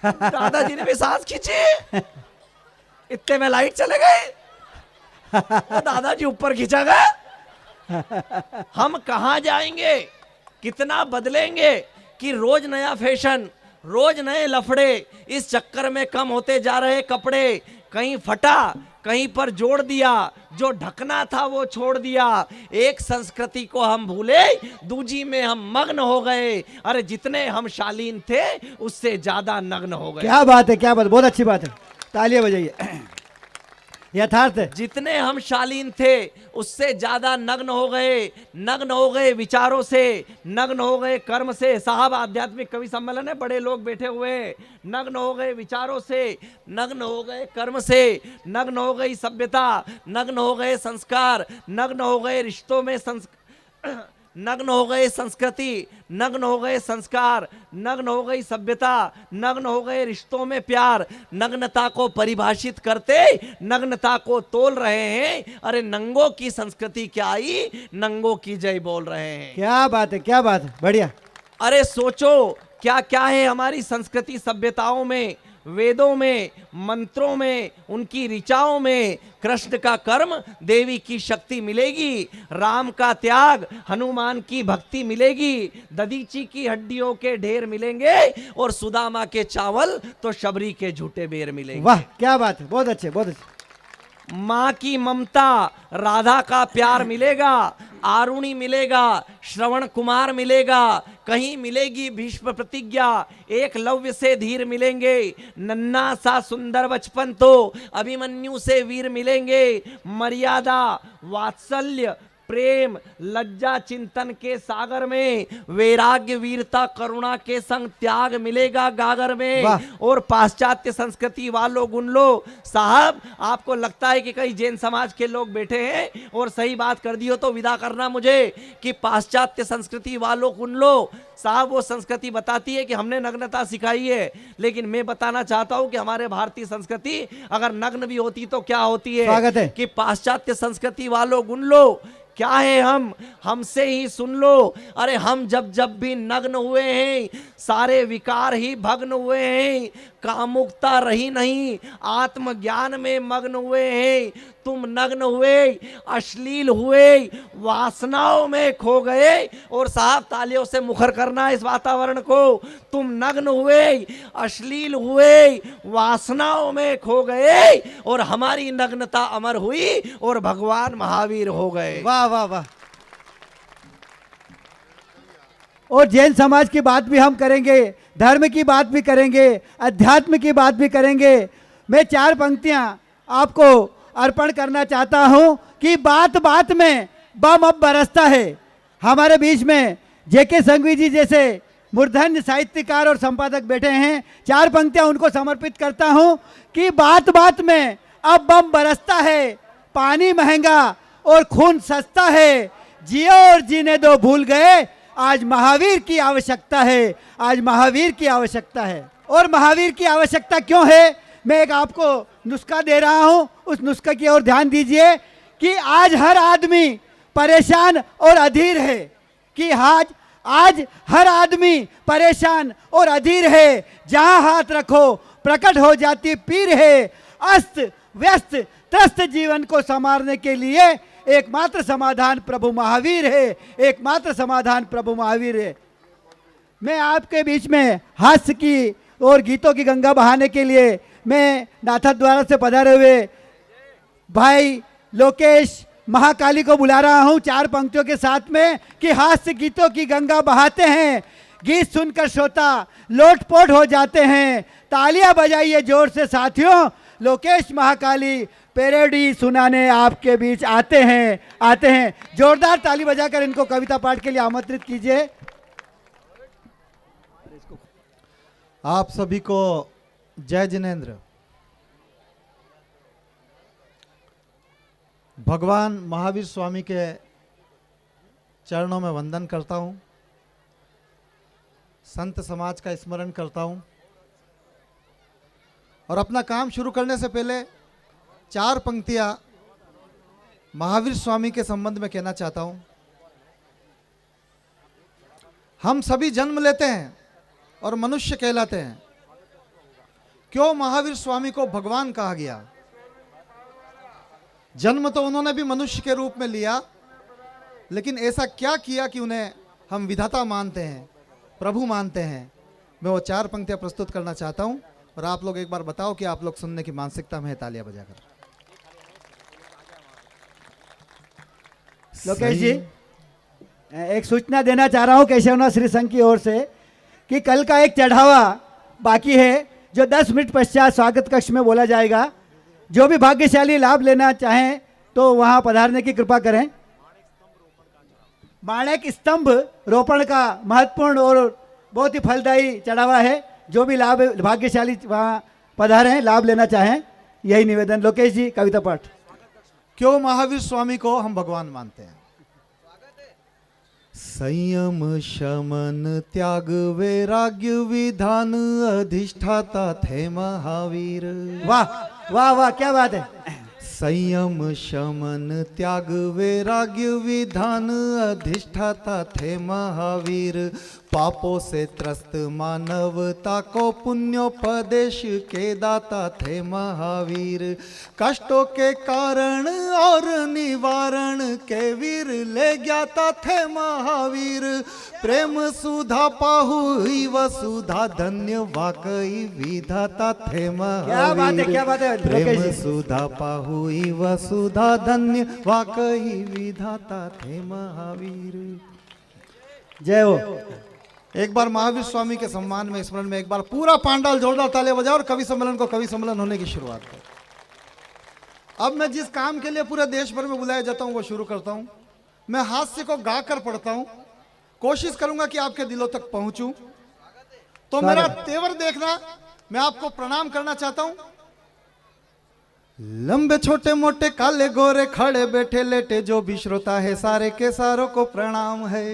दादाजी ने भी सांस खींची, इतने में लाइट चले गए, दादाजी ऊपर खींचा गए। हम कहां जाएंगे, कितना बदलेंगे कि रोज नया फैशन, रोज नए लफड़े, इस चक्कर में कम होते जा रहे कपड़े, कहीं फटा, कहीं पर जोड़ दिया, जो ढकना था वो छोड़ दिया। एक संस्कृति को हम भूले, दूजी में हम मग्न हो गए। अरे जितने हम शालीन थे उससे ज्यादा नग्न हो गए। क्या बात है, क्या बात, बहुत अच्छी बात है, तालियां बजाइए। यथार्थ है, जितने हम शालीन थे उससे ज्यादा नग्न हो गए, नग्न हो गए विचारों से, नग्न हो गए कर्म से। साहब आध्यात्मिक कवि सम्मेलन है, बड़े लोग बैठे हुए, नग्न हो गए विचारों से, नग्न हो गए कर्म से, नग्न हो गई सभ्यता, नग्न हो गए संस्कार, नग्न हो गए रिश्तों में नग्न हो गए संस्कृति, नग्न हो गए संस्कार, नग्न हो गई सभ्यता, नग्न हो गए रिश्तों में प्यार। नग्नता को परिभाषित करते नग्नता को तोल रहे हैं। अरे नंगों की संस्कृति क्या आई, नंगों की जय बोल रहे हैं। क्या बात है, क्या बात है, बढ़िया। अरे सोचो क्या क्या है हमारी संस्कृति सभ्यताओं में, वेदों में, मंत्रों में, उनकी ऋचाओं में। कृष्ण का कर्म, देवी की शक्ति मिलेगी, राम का त्याग, हनुमान की भक्ति मिलेगी, दधीची की हड्डियों के ढेर मिलेंगे, और सुदामा के चावल तो शबरी के झूठे बेर मिलेंगे। वाह क्या बात है, बहुत अच्छे, बहुत अच्छे। माँ की ममता, राधा का प्यार मिलेगा, आरुणि मिलेगा, श्रवण कुमार मिलेगा, कहीं मिलेगी भीष्म प्रतिज्ञा, एकलव्य से धीर मिलेंगे, नन्ना सा सुंदर बचपन तो अभिमन्यु से वीर मिलेंगे। मर्यादा, वात्सल्य, प्रेम, लज्जा चिंतन के सागर में, वैराग्य, वीरता, करुणा के संग त्याग मिलेगा गागर में। और पाश्चात्य संस्कृति वालों गुन लो। साहब आपको लगता है कि कई जैन समाज के लोग बैठे हैं और सही बात कर दी हो तो विदा करना मुझे, कि पाश्चात्य संस्कृति वालों गुन लो। साहब वो संस्कृति बताती है कि हमने नग्नता सिखाई है, लेकिन मैं बताना चाहता हूं कि हमारे भारतीय संस्कृति अगर नग्न भी होती तो क्या होती है, स्वागत है। कि पाश्चात्य संस्कृति वालों गुन लो। क्या है हम, हमसे ही सुन लो। अरे हम जब जब भी नग्न हुए हैं, सारे विकार ही भग्न हुए हैं, कामुकता रही नहीं, आत्मज्ञान में मग्न हुए हैं। तुम नग्न हुए, अश्लील हुए, वासनाओं में खो गए। और साहब तालियों से मुखर करना इस वातावरण को, तुम नग्न हुए, अश्लील हुए, वासनाओं में खो गए, और हमारी नग्नता अमर हुई और भगवान महावीर हो गए। वाह वाह वाह। और जैन समाज की बात भी हम करेंगे, धर्म की बात भी करेंगे, अध्यात्म की बात भी करेंगे। मैं 4 पंक्तियां आपको अर्पण करना चाहता हूं कि बात बात में बम अब बरसता है। हमारे बीच में जेके संघवी जी जैसे मूर्धन्य साहित्यकार और संपादक बैठे हैं, 4 पंक्तियां उनको समर्पित करता हूं कि बात बात में अब बम बरसता है, पानी महंगा और खून सस्ता है, जियो और जीने दो भूल गए, आज महावीर की आवश्यकता है, आज महावीर की आवश्यकता है। और महावीर की आवश्यकता क्यों है, मैं एक आपको नुस्खा दे रहा हूं, उस नुस्खे की ओर ध्यान दीजिए कि आज हर आदमी परेशान और अधीर है, कि आज हर आदमी परेशान और अधीर है, जहां हाथ रखो प्रकट हो जाती पीर है, अस्त व्यस्त त्रस्त जीवन को संवारने के लिए एकमात्र समाधान प्रभु महावीर है, एकमात्र समाधान प्रभु महावीर है। मैं आपके बीच में हास्य की और गीतों की गंगा बहाने के लिए मैं नाथद्वारा से पधारे हुए भाई लोकेश महाकाली को बुला रहा हूं 4 पंक्तियों के साथ में कि हास्य गीतों की गंगा बहाते हैं, गीत सुनकर श्रोता लोटपोट हो जाते हैं, तालियां बजाइए जोर से साथियों, लोकेश महाकाली पेरोडी सुनाने आपके बीच आते हैं। जोरदार ताली बजाकर इनको कविता पाठ के लिए आमंत्रित कीजिए। आप सभी को जय जिनेंद्र। भगवान महावीर स्वामी के चरणों में वंदन करता हूं, संत समाज का स्मरण करता हूं और अपना काम शुरू करने से पहले 4 पंक्तियां महावीर स्वामी के संबंध में कहना चाहता हूं। हम सभी जन्म लेते हैं और मनुष्य कहलाते हैं। क्यों महावीर स्वामी को भगवान कहा गया? जन्म तो उन्होंने भी मनुष्य के रूप में लिया, लेकिन ऐसा क्या किया कि उन्हें हम विधाता मानते हैं, प्रभु मानते हैं? मैं वो 4 पंक्तियां प्रस्तुत करना चाहता हूं और आप लोग एक बार बताओ कि आप लोग सुनने की मानसिकता में है, तालियां बजाकर। लोकेश जी, एक सूचना देना चाह रहा हूं केशवनाथ श्री संघ की ओर से कि कल का एक चढ़ावा बाकी है जो 10 मिनट पश्चात स्वागत कक्ष में बोला जाएगा। जो भी भाग्यशाली लाभ लेना चाहें तो वहां पधारने की कृपा करें। माणिक स्तंभ रोपण का महत्वपूर्ण और बहुत ही फलदायी चढ़ावा है। जो भी लाभ भाग्यशाली वहां पधारें, लाभ लेना चाहें, यही निवेदन। लोकेश जी, कविता पाठ। क्यों महावीर स्वामी को हम भगवान मानते हैं? संयम शमन त्याग वैराग्य विधान अधिष्ठाता थे महावीर। वाह वाह वाह, क्या बात है। संयम शमन त्याग वैराग्य विधान अधिष्ठाता थे महावीर। पापों से त्रस्त मानवता को पुण्योपदेश के दाता थे महावीर। कष्टों के कारण और निवारण के वीर ले ज्ञाता थे महावीर। प्रेम सुधा पाहुई वसुधा धन्य वाकई विधाता थे महावीर। क्या बात है, क्या बात है। प्रेम सुधा पाहुई वसुधा धन्य वाकई विधाता थे महावीर। जय हो। एक बार महावीर स्वामी के सम्मान में, स्मरण में एक बार पूरा पांडाल जोरदार तालियां बजाओ और कवि सम्मेलन को कवि सम्मेलन होने की शुरुआत करो। अब मैं जिस काम के लिए पूरे देश भर में बुलाया जाता हूं वो शुरू करता हूं। मैं हास्य को गाकर पढ़ता हूं, कोशिश करूंगा कि आपके दिलों तक पहुंचूं। तो मेरा तेवर देखना, मैं आपको प्रणाम करना चाहता हूं। लंबे छोटे मोटे काले गोरे खड़े बैठे लेटे जो भी श्रोता है सारे के सारों को प्रणाम है।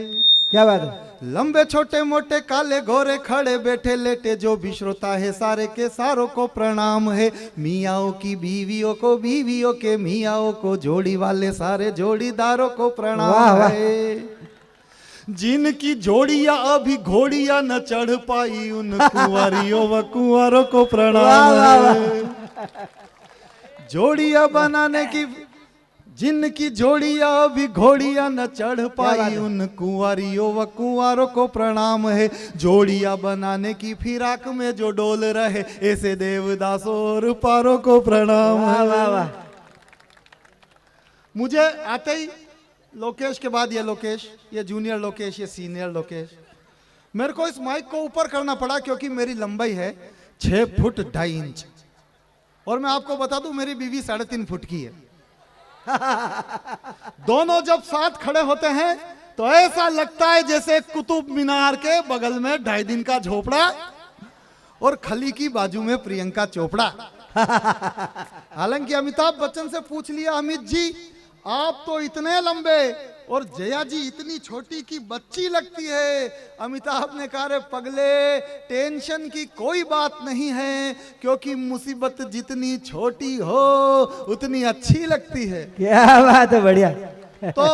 क्या बात है। लंबे छोटे मोटे काले गोरे खड़े बैठे लेटे जो भी श्रोता है सारे के सारों को प्रणाम है। मियाओं की बीवियों को, बीवियों के मियाओं को, जोड़ी वाले सारे जोड़ीदारों को प्रणाम है। जिनकी जोड़ियां अभी घोड़ियां न चढ़ पाई उन कुंवारियों व कुंवारों को प्रणाम है। जोड़ियां बनाने की, जिनकी जोड़ियां अभी घोड़ियां न चढ़ पाई उन कुंवारियों व कुंवारों को प्रणाम है। जोड़ियां बनाने की फिराक में जो डोल रहे ऐसे देवदासों और पारों को प्रणाम है। मुझे आते ही लोकेश के बाद ये लोकेश, ये जूनियर लोकेश, ये सीनियर लोकेश, मेरे को इस माइक को ऊपर करना पड़ा क्योंकि मेरी लंबाई है 6 फुट 2.5 इंच और मैं आपको बता दूं मेरी बीवी 3.5 फुट की है। दोनों जब साथ खड़े होते हैं तो ऐसा लगता है जैसे कुतुब मीनार के बगल में 2.5 दिन का झोपड़ा और खली की बाजू में प्रियंका चोपड़ा। हालांकि अमिताभ बच्चन से पूछ लिया, अमित जी आप तो इतने लंबे और जया जी इतनी छोटी की बच्ची लगती है। अमिताभ ने कहा, रे पगले टेंशन की कोई बात नहीं है, क्योंकि मुसीबत जितनी छोटी हो उतनी अच्छी लगती है। क्या बात है, बढ़िया। तो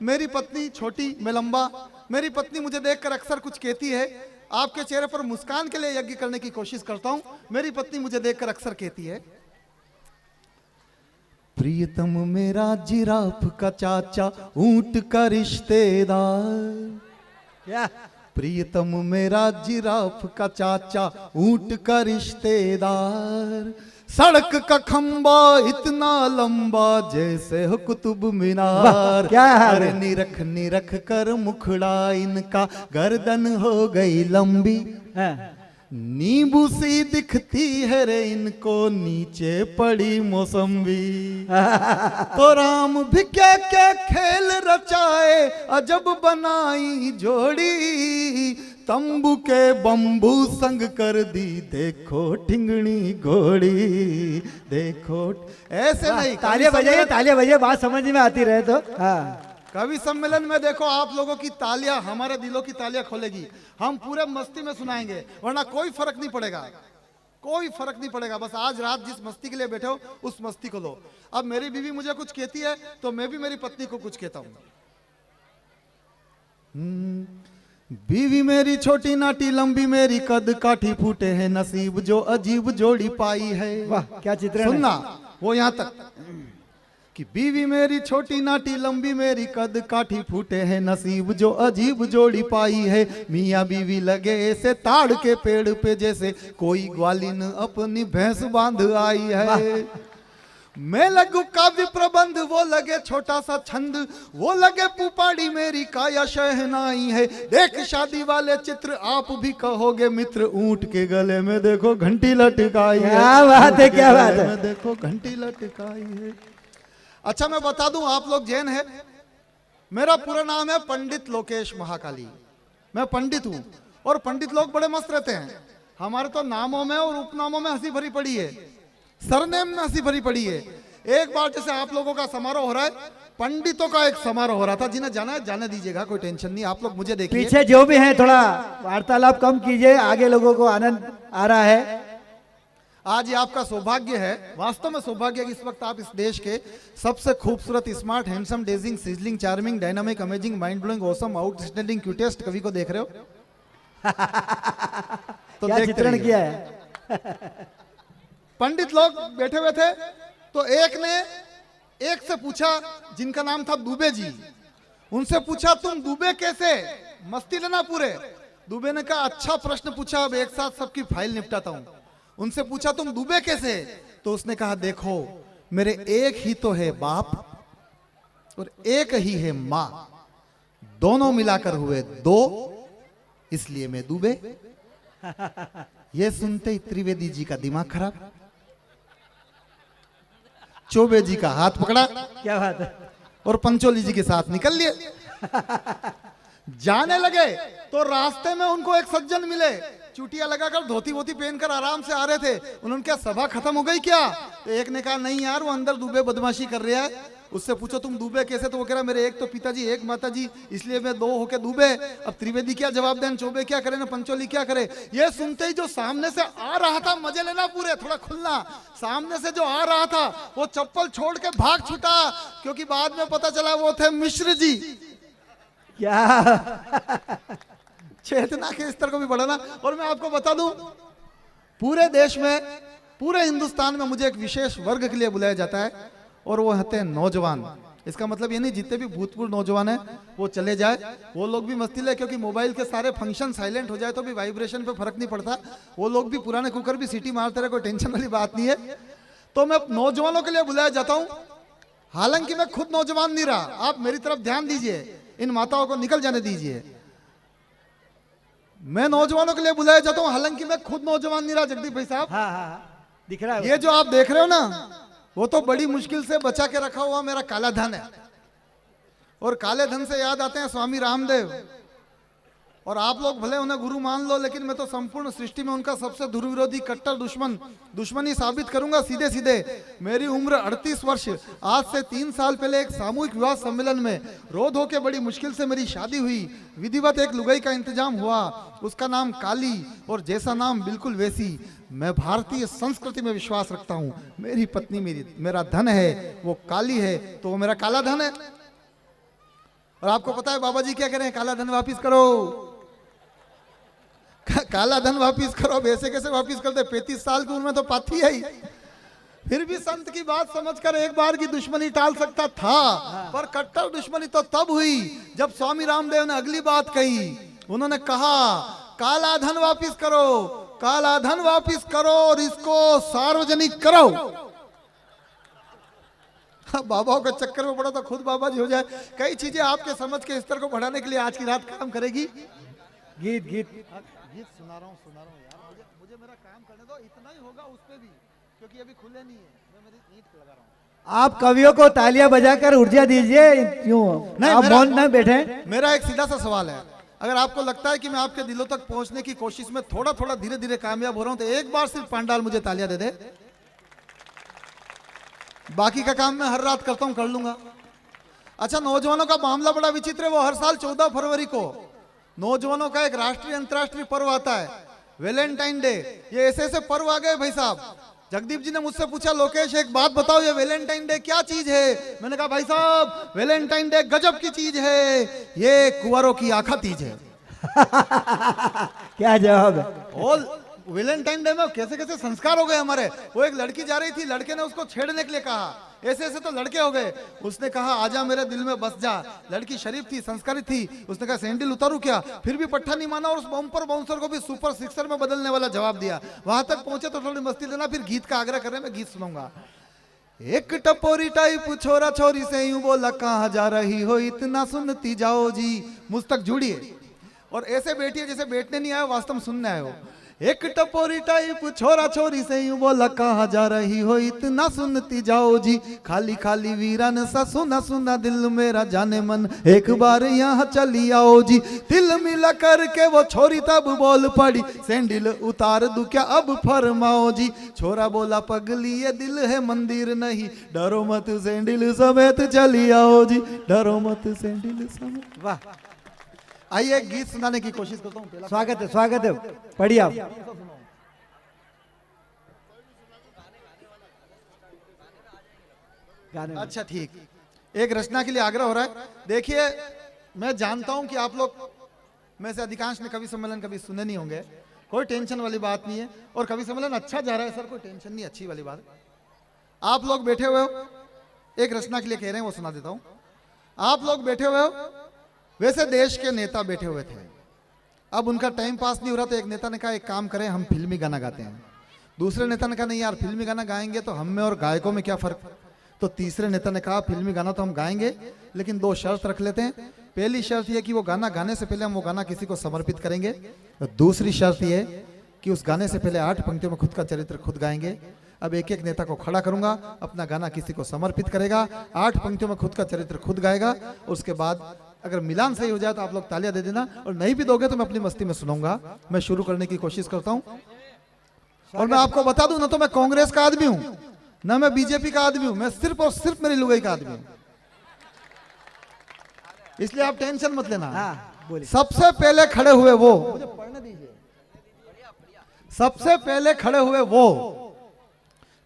मेरी पत्नी छोटी, मैं लंबा। मेरी पत्नी मुझे देखकर अक्सर कुछ कहती है, आपके चेहरे पर मुस्कान के लिए यज्ञ करने की कोशिश करता हूं। मेरी पत्नी मुझे देखकर अक्सर कहती है, प्रियतम मेरा जिराफ का चाचा ऊंट का रिश्तेदार। क्या प्रियतम मेरा जिराफ का चाचा ऊंट का रिश्तेदार। सड़क का खंबा इतना लंबा जैसे हो कुतुब मीनार। क्या हाल अरे है? निरख निरख कर मुखड़ा इनका गर्दन हो गई लंबी। हाँ। नींबू सी दिखती है रे इनको नीचे पड़ी मौसम्बी। तो राम भी क्या क्या खेल रचाए अजब बनाई जोड़ी। तंबू के बंबू संग कर दी देखो ठिंगणी घोड़ी। देखो ऐसे नहीं, तालियां बजाइए, तालियां बजाइए, बात समझ में आती रहे तो। हाँ, कवि सम्मेलन में देखो आप लोगों की तालियां हमारे दिलों की तालियां खोलेगी। हम पूरे मस्ती में सुनाएंगे, वरना कोई फर्क नहीं पड़ेगा, कोई फर्क नहीं पड़ेगा। बस आज रात जिस मस्ती के लिए बैठे हो उस मस्ती को लो। अब मेरी बीवी मुझे कुछ कहती है तो मैं भी मेरी पत्नी को कुछ कहता हूं। बीवी मेरी छोटी नाटी लंबी मेरी कद काठी फूटे हैं नसीब जो अजीब जोड़ी पाई है। वाह क्या चित्रण है। सुनना वो यहां तक कि बीवी मेरी छोटी नाटी लंबी मेरी कद काठी फूटे हैं नसीब जो अजीब जोड़ी पाई है। मियाँ बीवी लगे ऐसे ताड़ के पेड़ पे जैसे कोई ग्वालिन अपनी भैंस बांध आई है। मैं लगू काव्य प्रबंध वो लगे छोटा सा छंद वो लगे पुपाड़ी मेरी काया शहनाई है। देख शादी वाले चित्र आप भी कहोगे मित्र ऊंट के गले में देखो घंटी लटकाई है। क्या बात है, क्या बात है। देखो घंटी लटकाई है। अच्छा मैं बता दूं आप लोग जैन है, मेरा पूरा नाम है पंडित लोकेश महाकाली। मैं पंडित हूं और पंडित लोग बड़े मस्त रहते हैं। हमारे तो नामों में और उपनामों में हंसी भरी पड़ी है, सरनेम में हंसी भरी पड़ी है। एक बार जैसे आप लोगों का समारोह हो रहा है, पंडितों का एक समारोह हो रहा था। जिन्हें जाना है जाने दीजिएगा, कोई टेंशन नहीं। आप लोग मुझे देखिए, पीछे जो भी है थोड़ा वार्तालाप कम कीजिए, आगे लोगों को आनंद आ रहा है। आज ये आपका सौभाग्य है, वास्तव में सौभाग्य कि इस वक्त आप इस देश के सबसे खूबसूरत, smart, handsome, dashing, sizzling, charming, dynamic, amazing, mind blowing, awesome, outstanding, cutest कवि को देख रहे हो। तो क्या देखते चित्रण रहिए। किया है। पंडित लोग बैठे हुए थे तो एक ने एक से पूछा जिनका नाम था दुबे जी, उनसे पूछा तुम दुबे कैसे। मस्ती लेना पूरे। दुबे ने कहा अच्छा प्रश्न पूछा, अब एक साथ सबकी फाइल निपटाता हूं। उनसे पूछा तुम दुबे कैसे, तो उसने कहा देखो मेरे एक ही तो है बाप और एक ही है मां, दोनों मिलाकर हुए दो, इसलिए मैं दुबे। ये सुनते ही त्रिवेदी जी का दिमाग खराब, चौबे जी का हाथ पकड़ा क्या बात है। और पंचोली जी के साथ निकल लिए। जाने लगे तो रास्ते में उनको एक सज्जन मिले, चुटिया लगाकर धोती वोती पहनकर आराम से आ रहे थे। उन्होंने क्या सभा खत्म हो गई क्या? तो एक ने कहा नहीं यार वो अंदर दुबे बदमाशी कर रहा है। उससे पूछो तुम दुबे कैसे, तो वो कह रहा मेरे एक तो पिताजी एक माताजी, इसलिए मैं दो होके दुबे। अब त्रिवेदी क्या जवाब दें, चौबे क्या करे ना पंचोली क्या करे। ये सुनते ही जो सामने से आ रहा था, मजे लेना पूरे, थोड़ा खुलना, सामने से जो आ रहा था वो चप्पल छोड़ के भाग छूटा, क्योंकि बाद में पता चला वो थे मिश्र जी। क्या चेतना के स्तर को भी बढ़ाना। और मैं आपको बता दूं पूरे देश में, पूरे हिंदुस्तान में मुझे एक विशेष वर्ग के लिए बुलाया जाता है और वो होते हैं नौजवान। इसका मतलब ये नहीं जितने भी भूतपूर्व नौजवान हैं वो चले जाए, वो लोग भी मस्ती ले, क्योंकि मोबाइल के सारे फंक्शन साइलेंट हो जाए तो भी वाइब्रेशन पे फर्क नहीं पड़ता। वो लोग भी पुराने कुकर भी सीटी मारते रहे, कोई टेंशन वाली बात नहीं है। तो मैं नौजवानों के लिए बुलाया जाता हूं, हालांकि मैं खुद नौजवान नहीं रहा। आप मेरी तरफ ध्यान दीजिए, इन माताओं को निकल जाने दीजिए। मैं नौजवानों के लिए बुलाया जाता हूं, हालांकि मैं खुद नौजवान नहीं रहा। जगदीप भाई साहब, हाँ, दिख रहा है। ये जो आप देख रहे हो ना, वो तो बड़ी मुश्किल से बचा के रखा हुआ मेरा काला धन है। और काले धन से याद आते हैं स्वामी रामदेव। और आप लोग भले उन्हें गुरु मान लो, लेकिन मैं तो संपूर्ण सृष्टि में उनका सबसे दुर्विरोधी कट्टर दुश्मनी साबित करूंगा सीधे सीधे। मेरी उम्र 38 वर्ष। आज से 3 साल पहले एक सामूहिक विवाह सम्मेलन में रो धो के बड़ी मुश्किल से मेरी शादी हुई। विधिवत एक लुगाई का इंतजाम हुआ, उसका नाम काली, और जैसा नाम बिल्कुल वैसी। मैं भारतीय संस्कृति में विश्वास रखता हूँ। मेरी पत्नी मेरा धन है, वो काली है तो वो मेरा काला धन है। और आपको पता है बाबा जी क्या कह रहे हैं? काला धन वापिस करो, काला धन वापिस करो। अब ऐसे कैसे वापिस करते? 35 साल की उम्र में तो पाथी है ही। फिर भी संत की बात समझकर एक बार की दुश्मनी टाल सकता था, पर कट्टर दुश्मनी तो तब हुई जब स्वामी रामदेव ने अगली बात कही। उन्होंने कहा काला धन वापिस करो, काला धन वापिस करो और इसको सार्वजनिक करो। बाबाओं के चक्कर में पड़ा तो खुद बाबा जी हो जाए। कई चीजें आपके समझ के स्तर को बढ़ाने के लिए आज की रात काम करेगी। गीत सुना रहा हूँ यार, मुझे मेरा काम करने दो। इतना ही होगा उस पे भी, क्योंकि अभी खुले नहीं है। मैं मेरी ईंट लगा रहा हूँ। आप कवियों को तालियां बजाकर ऊर्जा दीजिए। क्यों आप मौन न बैठे? मेरा एक सीधा सा सवाल है, अगर आपको लगता है कि मैं आपके दिलों तक पहुंचने की कोशिश में थोड़ा थोड़ा धीरे धीरे कामयाब हो रहा हूं, तो एक बार सिर्फ पांडाल मुझे तालियां दे दे। बाकी का काम मैं हर रात करता हूं, कर लूंगा। अच्छा, नौजवानों का मामला बड़ा विचित्र है। वो हर साल 14 फरवरी को नौजवानों का एक राष्ट्रीय अंतर्राष्ट्रीय पर्व आता है, वैलेंटाइन डे। ये ऐसे ऐसे पर्व आ गए भाई साहब। जगदीप जी ने मुझसे पूछा, लोकेश एक बात बताओ, ये वैलेंटाइन डे क्या चीज है? मैंने कहा भाई साहब वैलेंटाइन डे गजब की चीज है, ये कुंवारों की आखा तीज है। क्या जवाब है? और वैलेंटाइन डे में कैसे कैसे संस्कार हो गए हमारे। वो एक लड़की जा रही थी, लड़के ने उसको छेड़ने के लिए कहा, ऐसे ऐसे तो लड़के हो गए। उसने कहा आजा मेरे दिल में बस जा। लड़की शरीफ थी, संस्कारित थी। उसने कहा सैंडल उतारू क्या? फिर भी पट्टा नहीं माना और उस बम्पर बाउंसर को भी सुपर सिक्सर में बदलने वाला जवाब दिया। वहां तक पहुंचे तो थोड़ी मस्ती लेना। फिर गीत का आग्रह कर रहे, मैं गीत सुनाऊंगा। एक टपोरी टाइप छोरा छोरी से यूं बोला, कहाँ जा रही हो इतना सुनती जाओ जी। मुझ तक जुड़िए और ऐसे बैठिए जैसे बैठने नहीं आए, वास्तव में सुनने आए हो। एक टपोरी टाइप छोरा छोरी से यूं बोला, कहाँ जा रही हो इतना सुनती जाओ जी। खाली खाली वीरान सा सुना सुना दिल मेरा जाने मन, एक बार यहाँ चली आओ जी। दिल मिला करके वो छोरी तब बोल पड़ी, सैंडल उतार दूं क्या अब फरमाओ जी। छोरा बोला पगली ये दिल है मंदिर नहीं, डरो मत सैंडल समेत चली आओ जी, डरो मत सैंडल समेत। वाह, आइए एक गीत सुनाने की कोशिश करता हूँ। स्वागत है, स्वागत है, पढ़िए आप। अच्छा ठीक, एक रचना के लिए आग्रह हो रहा है। देखिए, मैं जानता हूं कि आप लोग में से अधिकांश ने कवि सम्मेलन कभी सुने नहीं होंगे। कोई टेंशन वाली बात नहीं है, और कवि सम्मेलन अच्छा जा रहा है सर, कोई टेंशन नहीं, अच्छी वाली बात है। आप लोग बैठे हुए हो, एक रचना के लिए कह रहे हैं, वो सुना देता हूं। आप लोग बैठे हुए हो, वैसे देश के नेता बैठे हुए थे। अब उनका टाइम पास नहीं हो रहा, तो एक नेता ने कहा एक काम करें, हम फिल्मी गाना गाते हैं। दूसरे नेता ने कहा नहीं यार, फिल्मी गाना गाएंगे तो हम में और गायकों में क्या फर्क। तो तीसरे नेता ने कहा फिल्मी गाना तो हम गाएंगे, लेकिन 2 शर्त रख लेते हैं। पहली शर्त यह कि वो गाना गाने से पहले हम वो गाना किसी को समर्पित करेंगे। दूसरी शर्त यह कि उस गाने से पहले 8 पंक्तियों में खुद का चरित्र खुद गाएंगे। अब एक एक नेता को खड़ा करूंगा, अपना गाना किसी को समर्पित करेगा, 8 पंक्तियों में खुद का चरित्र खुद गाएगा। उसके बाद अगर मिलान सही हो जाए तो आप लोग तालियां दे देना, और नहीं भी दोगे तो मैं अपनी मस्ती में सुनाऊंगा। मैं शुरू करने की कोशिश करता हूं। और मैं आपको बता दूं, ना तो मैं कांग्रेस का आदमी हूं, ना मैं बीजेपी का आदमी हूं, मैं सिर्फ और सिर्फ मेरी लुगाई का आदमी हूं, इसलिए आप टेंशन मत लेना। सबसे पहले खड़े हुए वो, मुझे पढ़ने दीजिए। सबसे पहले खड़े हुए वो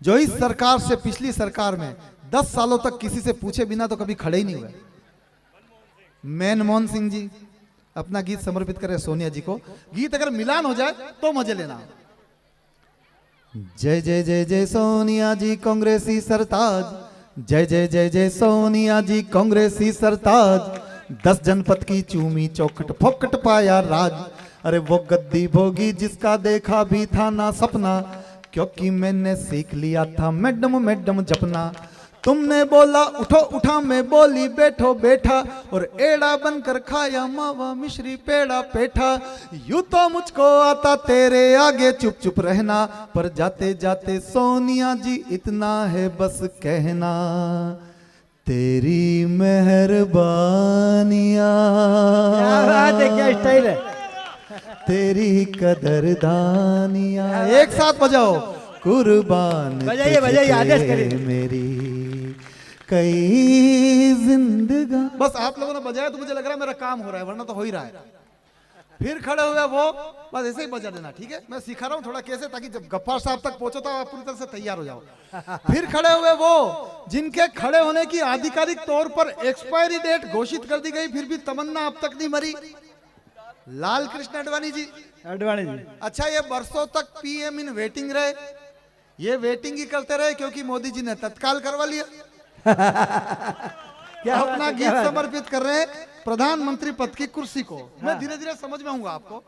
जो इस सरकार से पिछली सरकार में 10 सालों तक किसी से पूछे बिना तो कभी खड़े ही नहीं हुए। मनमोहन सिंह जी अपना गीत समर्पित करें सोनिया जी को। गीत अगर मिलान हो जाए तो मजे लेना। जय जय जय जय सोनिया जी कांग्रेसी सरताज, जय जय जय जय सोनिया जी कांग्रेसी सरताज। 10 जनपद की चूमी चौखट फोकट पाया राज। अरे वो गद्दी भोगी जिसका देखा भी था ना सपना, क्योंकि मैंने सीख लिया था मैडम मैडम जपना। तुमने बोला उठो उठा, मैं बोली बैठो बैठा, और एड़ा बनकर खाया मावा मिश्री पेड़ा पेठा। यूं तो मुझको आता तेरे आगे चुप चुप रहना, पर जाते जाते सोनिया जी इतना है बस कहना। तेरी मेहरबानियाँ, क्या बात है, क्या स्टाइल है। तेरी कदरदानियाँ, एक साथ बजाओ। कुर्बान बजाइए, बजाइए, आदेश करिए। मेरी कई जिंदगा। बस आप लोगों ने बजाया तो मुझे लग रहा है मेरा काम हो रहा है, वरना तो हो ही रहा है। फिर खड़े हुए वो, बस ऐसे ही बजा देना, ठीक है। मैं सिखा रहा हूँ थोड़ा कैसे, ताकि जब गफ्फार साहब तक पहुंचो तो आप पूरी तरह से तैयार हो जाओ। फिर खड़े हुए वो जिनके खड़े होने की आधिकारिक तौर पर एक्सपायरी डेट घोषित कर दी गई, फिर भी तमन्ना अब तक नहीं मरी। लाल कृष्ण आडवाणी जी। आडवाणी जी। अच्छा, ये बरसों तक पीएम इन वेटिंग रहे, ये वेटिंग ही करते रहे क्योंकि मोदी जी ने तत्काल करवा लिया। क्या अपना गीत समर्पित कर रहे हैं प्रधानमंत्री पद की कुर्सी को। मैं धीरे धीरे समझ में आऊंगा आपको।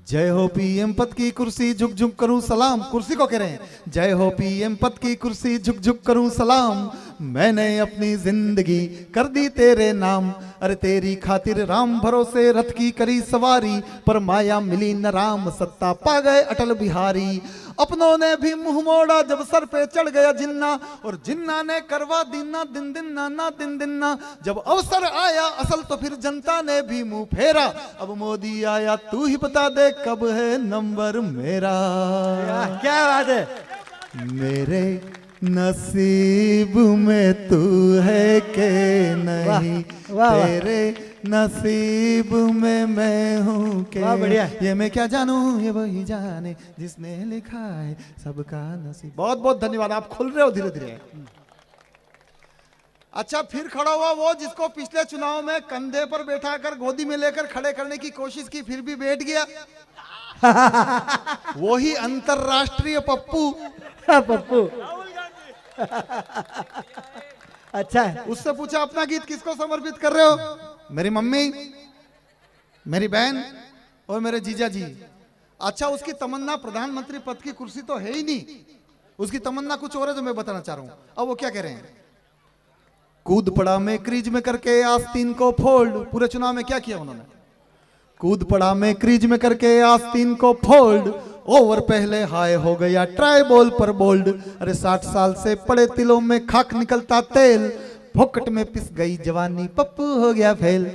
जय हो पीएम पद की कुर्सी, झुक झुक करूं सलाम। कुर्सी को कह रहे हैं जय हो पीएम पद की कुर्सी, झुक झुक करूं सलाम। मैंने अपनी जिंदगी कर दी तेरे नाम। अरे तेरी खातिर राम भरोसे रथ की करी सवारी, पर माया मिली न राम, सत्ता पा गए अटल बिहारी। अपनों ने भी मुंह मोड़ा जब सर पे चढ़ गया जिन्ना, और जिन्ना ने करवा दीना दिन दिन ना दिन दिन ना। जब अवसर आया असल तो फिर जनता ने भी मुंह फेरा। अब मोदी आया तू ही बता दे कब है नंबर मेरा। क्या बात है। मेरे नसीब में तू है के नहीं, तेरे नसीब में मैं हूँ के। बढ़िया। ये मैं क्या जानूं, ये वही जाने जिसने लिखा है सबका नसीब। बहुत बहुत धन्यवाद, आप खुल रहे हो धीरे धीरे। अच्छा, फिर खड़ा हुआ वो जिसको पिछले चुनाव में कंधे पर बैठा कर गोदी में लेकर खड़े करने की कोशिश की, फिर भी बैठ गया। वही अंतरराष्ट्रीय पप्पू। पप्पू अच्छा है। उससे पूछा अपना गीत किसको समर्पित कर रहे हो? मेरी मम्मी, मेरी बहन और मेरे जीजा जी। अच्छा, उसकी तमन्ना प्रधानमंत्री पद की कुर्सी तो है ही नहीं, उसकी तमन्ना कुछ और है जो मैं बताना चाह रहा हूं। अब वो क्या कह रहे हैं? कूद पड़ा मैं क्रीज में करके आस्तीन को फोल्ड। पूरे चुनाव में क्या किया उन्होंने? कूद पड़ा मैं क्रीज में करके आस्तीन को फोल्ड। ओवर पहले हाय हो गया ट्राई बॉल पर बोल्ड। अरे 60 साल से पड़े तिलों में खाक निकलता तेल, फोकट में पिस गई जवानी, पप्पू हो गया फेल।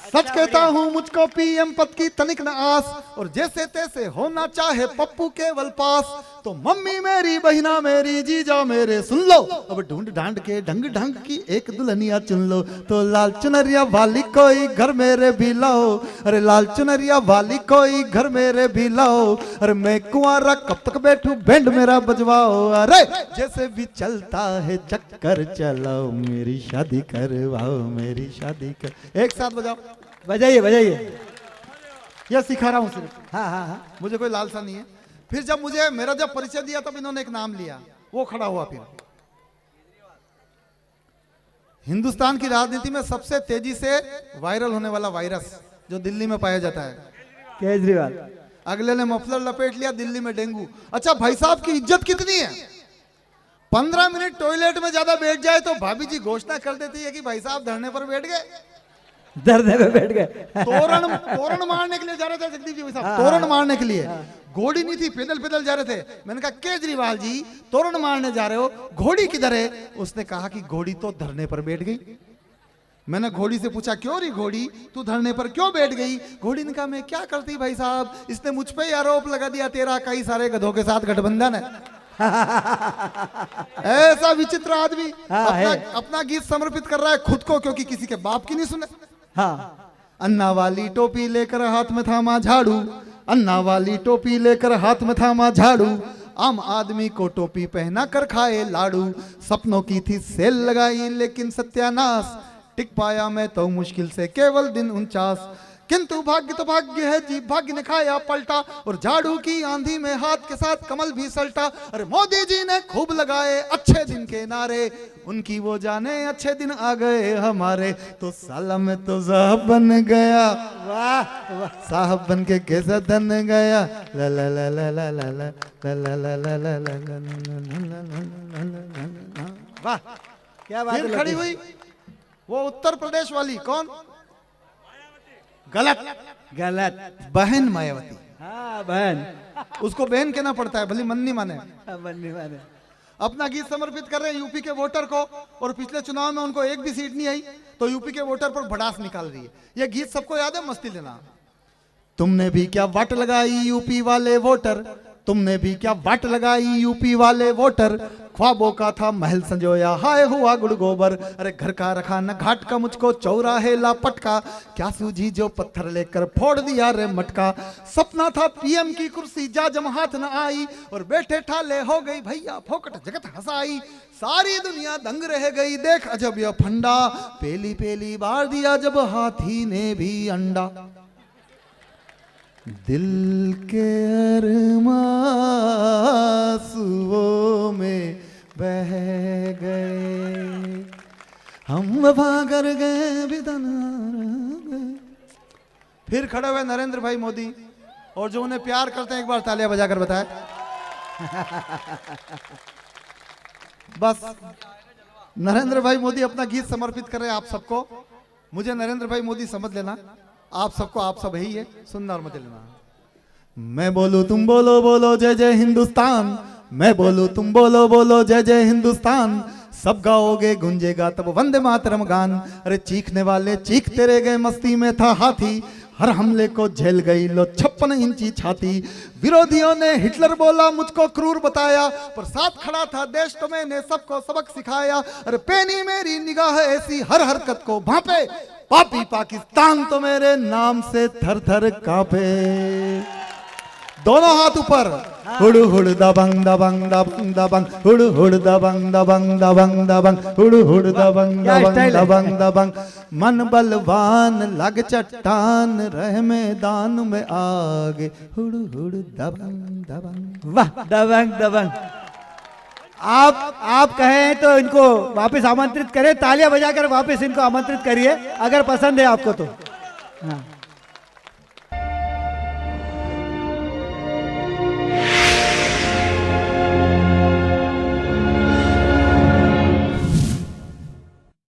सच कहता हूँ मुझको पीएम पद की तनिक न आस, और जैसे तैसे होना चाहे पप्पू केवल पास। तो मम्मी मेरी, बहिना मेरी, जीजा मेरे सुन लो, अब ढूंढ ढांड के ढंग ढंग की एक दुल्हनिया चुन लो। तो लाल चुनरिया वाली कोई घर मेरे भी लाओ। अरे लाल चुनरिया वाली कोई घर मेरे भी लाओ। अरे मैं कुंवारा कब तक बैठूं, बैंड मेरा बजवाओ। अरे जैसे भी चलता है चक्कर चलाओ, मेरी शादी करवाओ, मेरी शादी कर। एक साथ बजाओ। बजाइए बजाइए। यह सिखा रहा हूँ सिर्फ। हाँ हाँ हाँ। मुझे कोई लालसा नहीं है। फिर जब मुझे मेरा जब परिचय दिया तब इन्होंने एक नाम लिया, वो खड़ा हुआ। फिर हिंदुस्तान की राजनीति में सबसे तेजी से वायरल होने वाला वायरस जो दिल्ली में पाया जाता है, केजरीवाल। अगले ने मफलर लपेट लिया, दिल्ली में डेंगू। अच्छा भाई साहब की इज्जत कितनी है? 15 मिनट टॉयलेट में ज्यादा बैठ जाए तो भाभी जी घोषणा कर देती है कि भाई साहब धरने पर बैठ गए, धरने पे बैठ गए। तोरण मारने के लिए जा रहे थे जगदीप जी भाई साहब, तोरण मारने के लिए। घोड़ी नहीं थी, पैदल पैदल जा रहे थे। मैंने कहा केजरीवाल जी तोरण मारने जा रहे हो, घोड़ी किधर है? उसने कहा कि घोड़ी तो धरने पर बैठ गई। मैंने घोड़ी से पूछा क्यों री घोड़ी, तू धरने पर क्यों बैठ गई? घोड़ी ने कहा मैं क्या करती भाई साहब, इसने मुझ पे ही आरोप लगा दिया तेरा कई सारे गधों के साथ गठबंधन है। ऐसा विचित्र आदमी अपना गीत समर्पित कर रहा है खुद को, क्योंकि किसी के बाप की नहीं सुने। हाँ। अन्ना वाली टोपी लेकर हाथ में थामा झाड़ू, अन्ना वाली टोपी लेकर हाथ में थामा झाड़ू। आम आदमी को टोपी पहना कर खाए लाड़ू। सपनों की थी सेल लगाई लेकिन सत्यानाश, टिक पाया मैं तो मुश्किल से केवल दिन 49। किंतु भाग्य तो भाग्य है जी, भाग्य ने खाया पलटा, और झाड़ू की आंधी में हाथ के साथ कमल भी सल्टा। अरे मोदी जी ने खूब लगाए अच्छे दिन के नारे, उनकी वो जाने अच्छे दिन आ गए हमारे। तो साला में तो साहब बन गया, वाह साहब बन के कैसा धन गया। ला ला ला ला ला ला ला ला ला ला ला ला। वाह क्या बात है। खड़ी हुई वो उत्तर प्रदेश वाली, कौन? गलत गलत। बहन मायावती। हाँ बहन। उसको बहन कहना पड़ता है, भले मन नहीं माने। मन नहीं माने। अपना गीत समर्पित कर रहे हैं यूपी के वोटर को, और पिछले चुनाव में उनको एक भी सीट नहीं आई, तो यूपी के वोटर पर भड़ास निकाल रही है। ये गीत सबको याद है, मस्ती लेना। तुमने भी क्या वाट लगाई यूपी वाले वोटर, तुमने भी क्या वाट लगाई यूपी वाले वोटर, ख्वाबों का था महल संजोया हाय हुआ गुड़ गोबर, अरे घर का रखा न घाट का मुझको चौराहे ला पटका, क्या सूझी जो पत्थर लेकर फोड़ दिया रे मटका, सपना था पीएम की कुर्सी जा जम हाथ न आई, और बैठे ठाले हो गई भैया फोकट जगत हंसाई, सारी दुनिया दंग रह गई देख अजब यह फंडा, पहली पहली बार दिया जब हाथी ने भी अंडा, दिल के अरमां में बह गए, हम वफा कर गए बिदन। फिर खड़े हुए नरेंद्र भाई मोदी, और जो उन्हें प्यार करते हैं एक बार तालियां बजाकर बताए। बस नरेंद्र भाई मोदी अपना गीत समर्पित कर रहे हैं आप सबको। मुझे नरेंद्र भाई मोदी समझ लेना, आप सबको आप सब ही है, सुनना और मत लेना। मैं बोलूं तुम बोलो बोलो जय जय हिंदुस्तान, मैं बोलूं तुम बोलो बोलो जय जय हिंदुस्तान, सब गाओगे गुंजेगा तब वंदे मातरम गान, अरे चीखने वाले चीखते रह गए मस्ती में था हाथी, हर हमले को झेल गई लो 56 इंची छाती, विरोधियों ने हिटलर बोला मुझको क्रूर बताया, पर साथ खड़ा था देश तो मैंने सबको सबक सिखाया, अरे पैनी मेरी निगाह ऐसी हर हरकत को भांपे, पापी पाकिस्तान तो मेरे नाम से थर थर कांपे। दोनों हाथ ऊपर, हुड़ हुड़ दबंग दबंग दबंग दबंग, हुड़ हुड़ दबंग दबंग दबंग दबंग, हुड़ हुड़ दबंग दबंग दबंग दबंग, मन बलवान लग चट्टान रह मैदान में आगे, हुड़ हुड़ दबंग दबंग। वाह, दबंग दबंग। आप कहें तो इनको वापस आमंत्रित करें, तालियां बजाकर वापस इनको आमंत्रित करिए अगर पसंद है आपको तो। हाँ।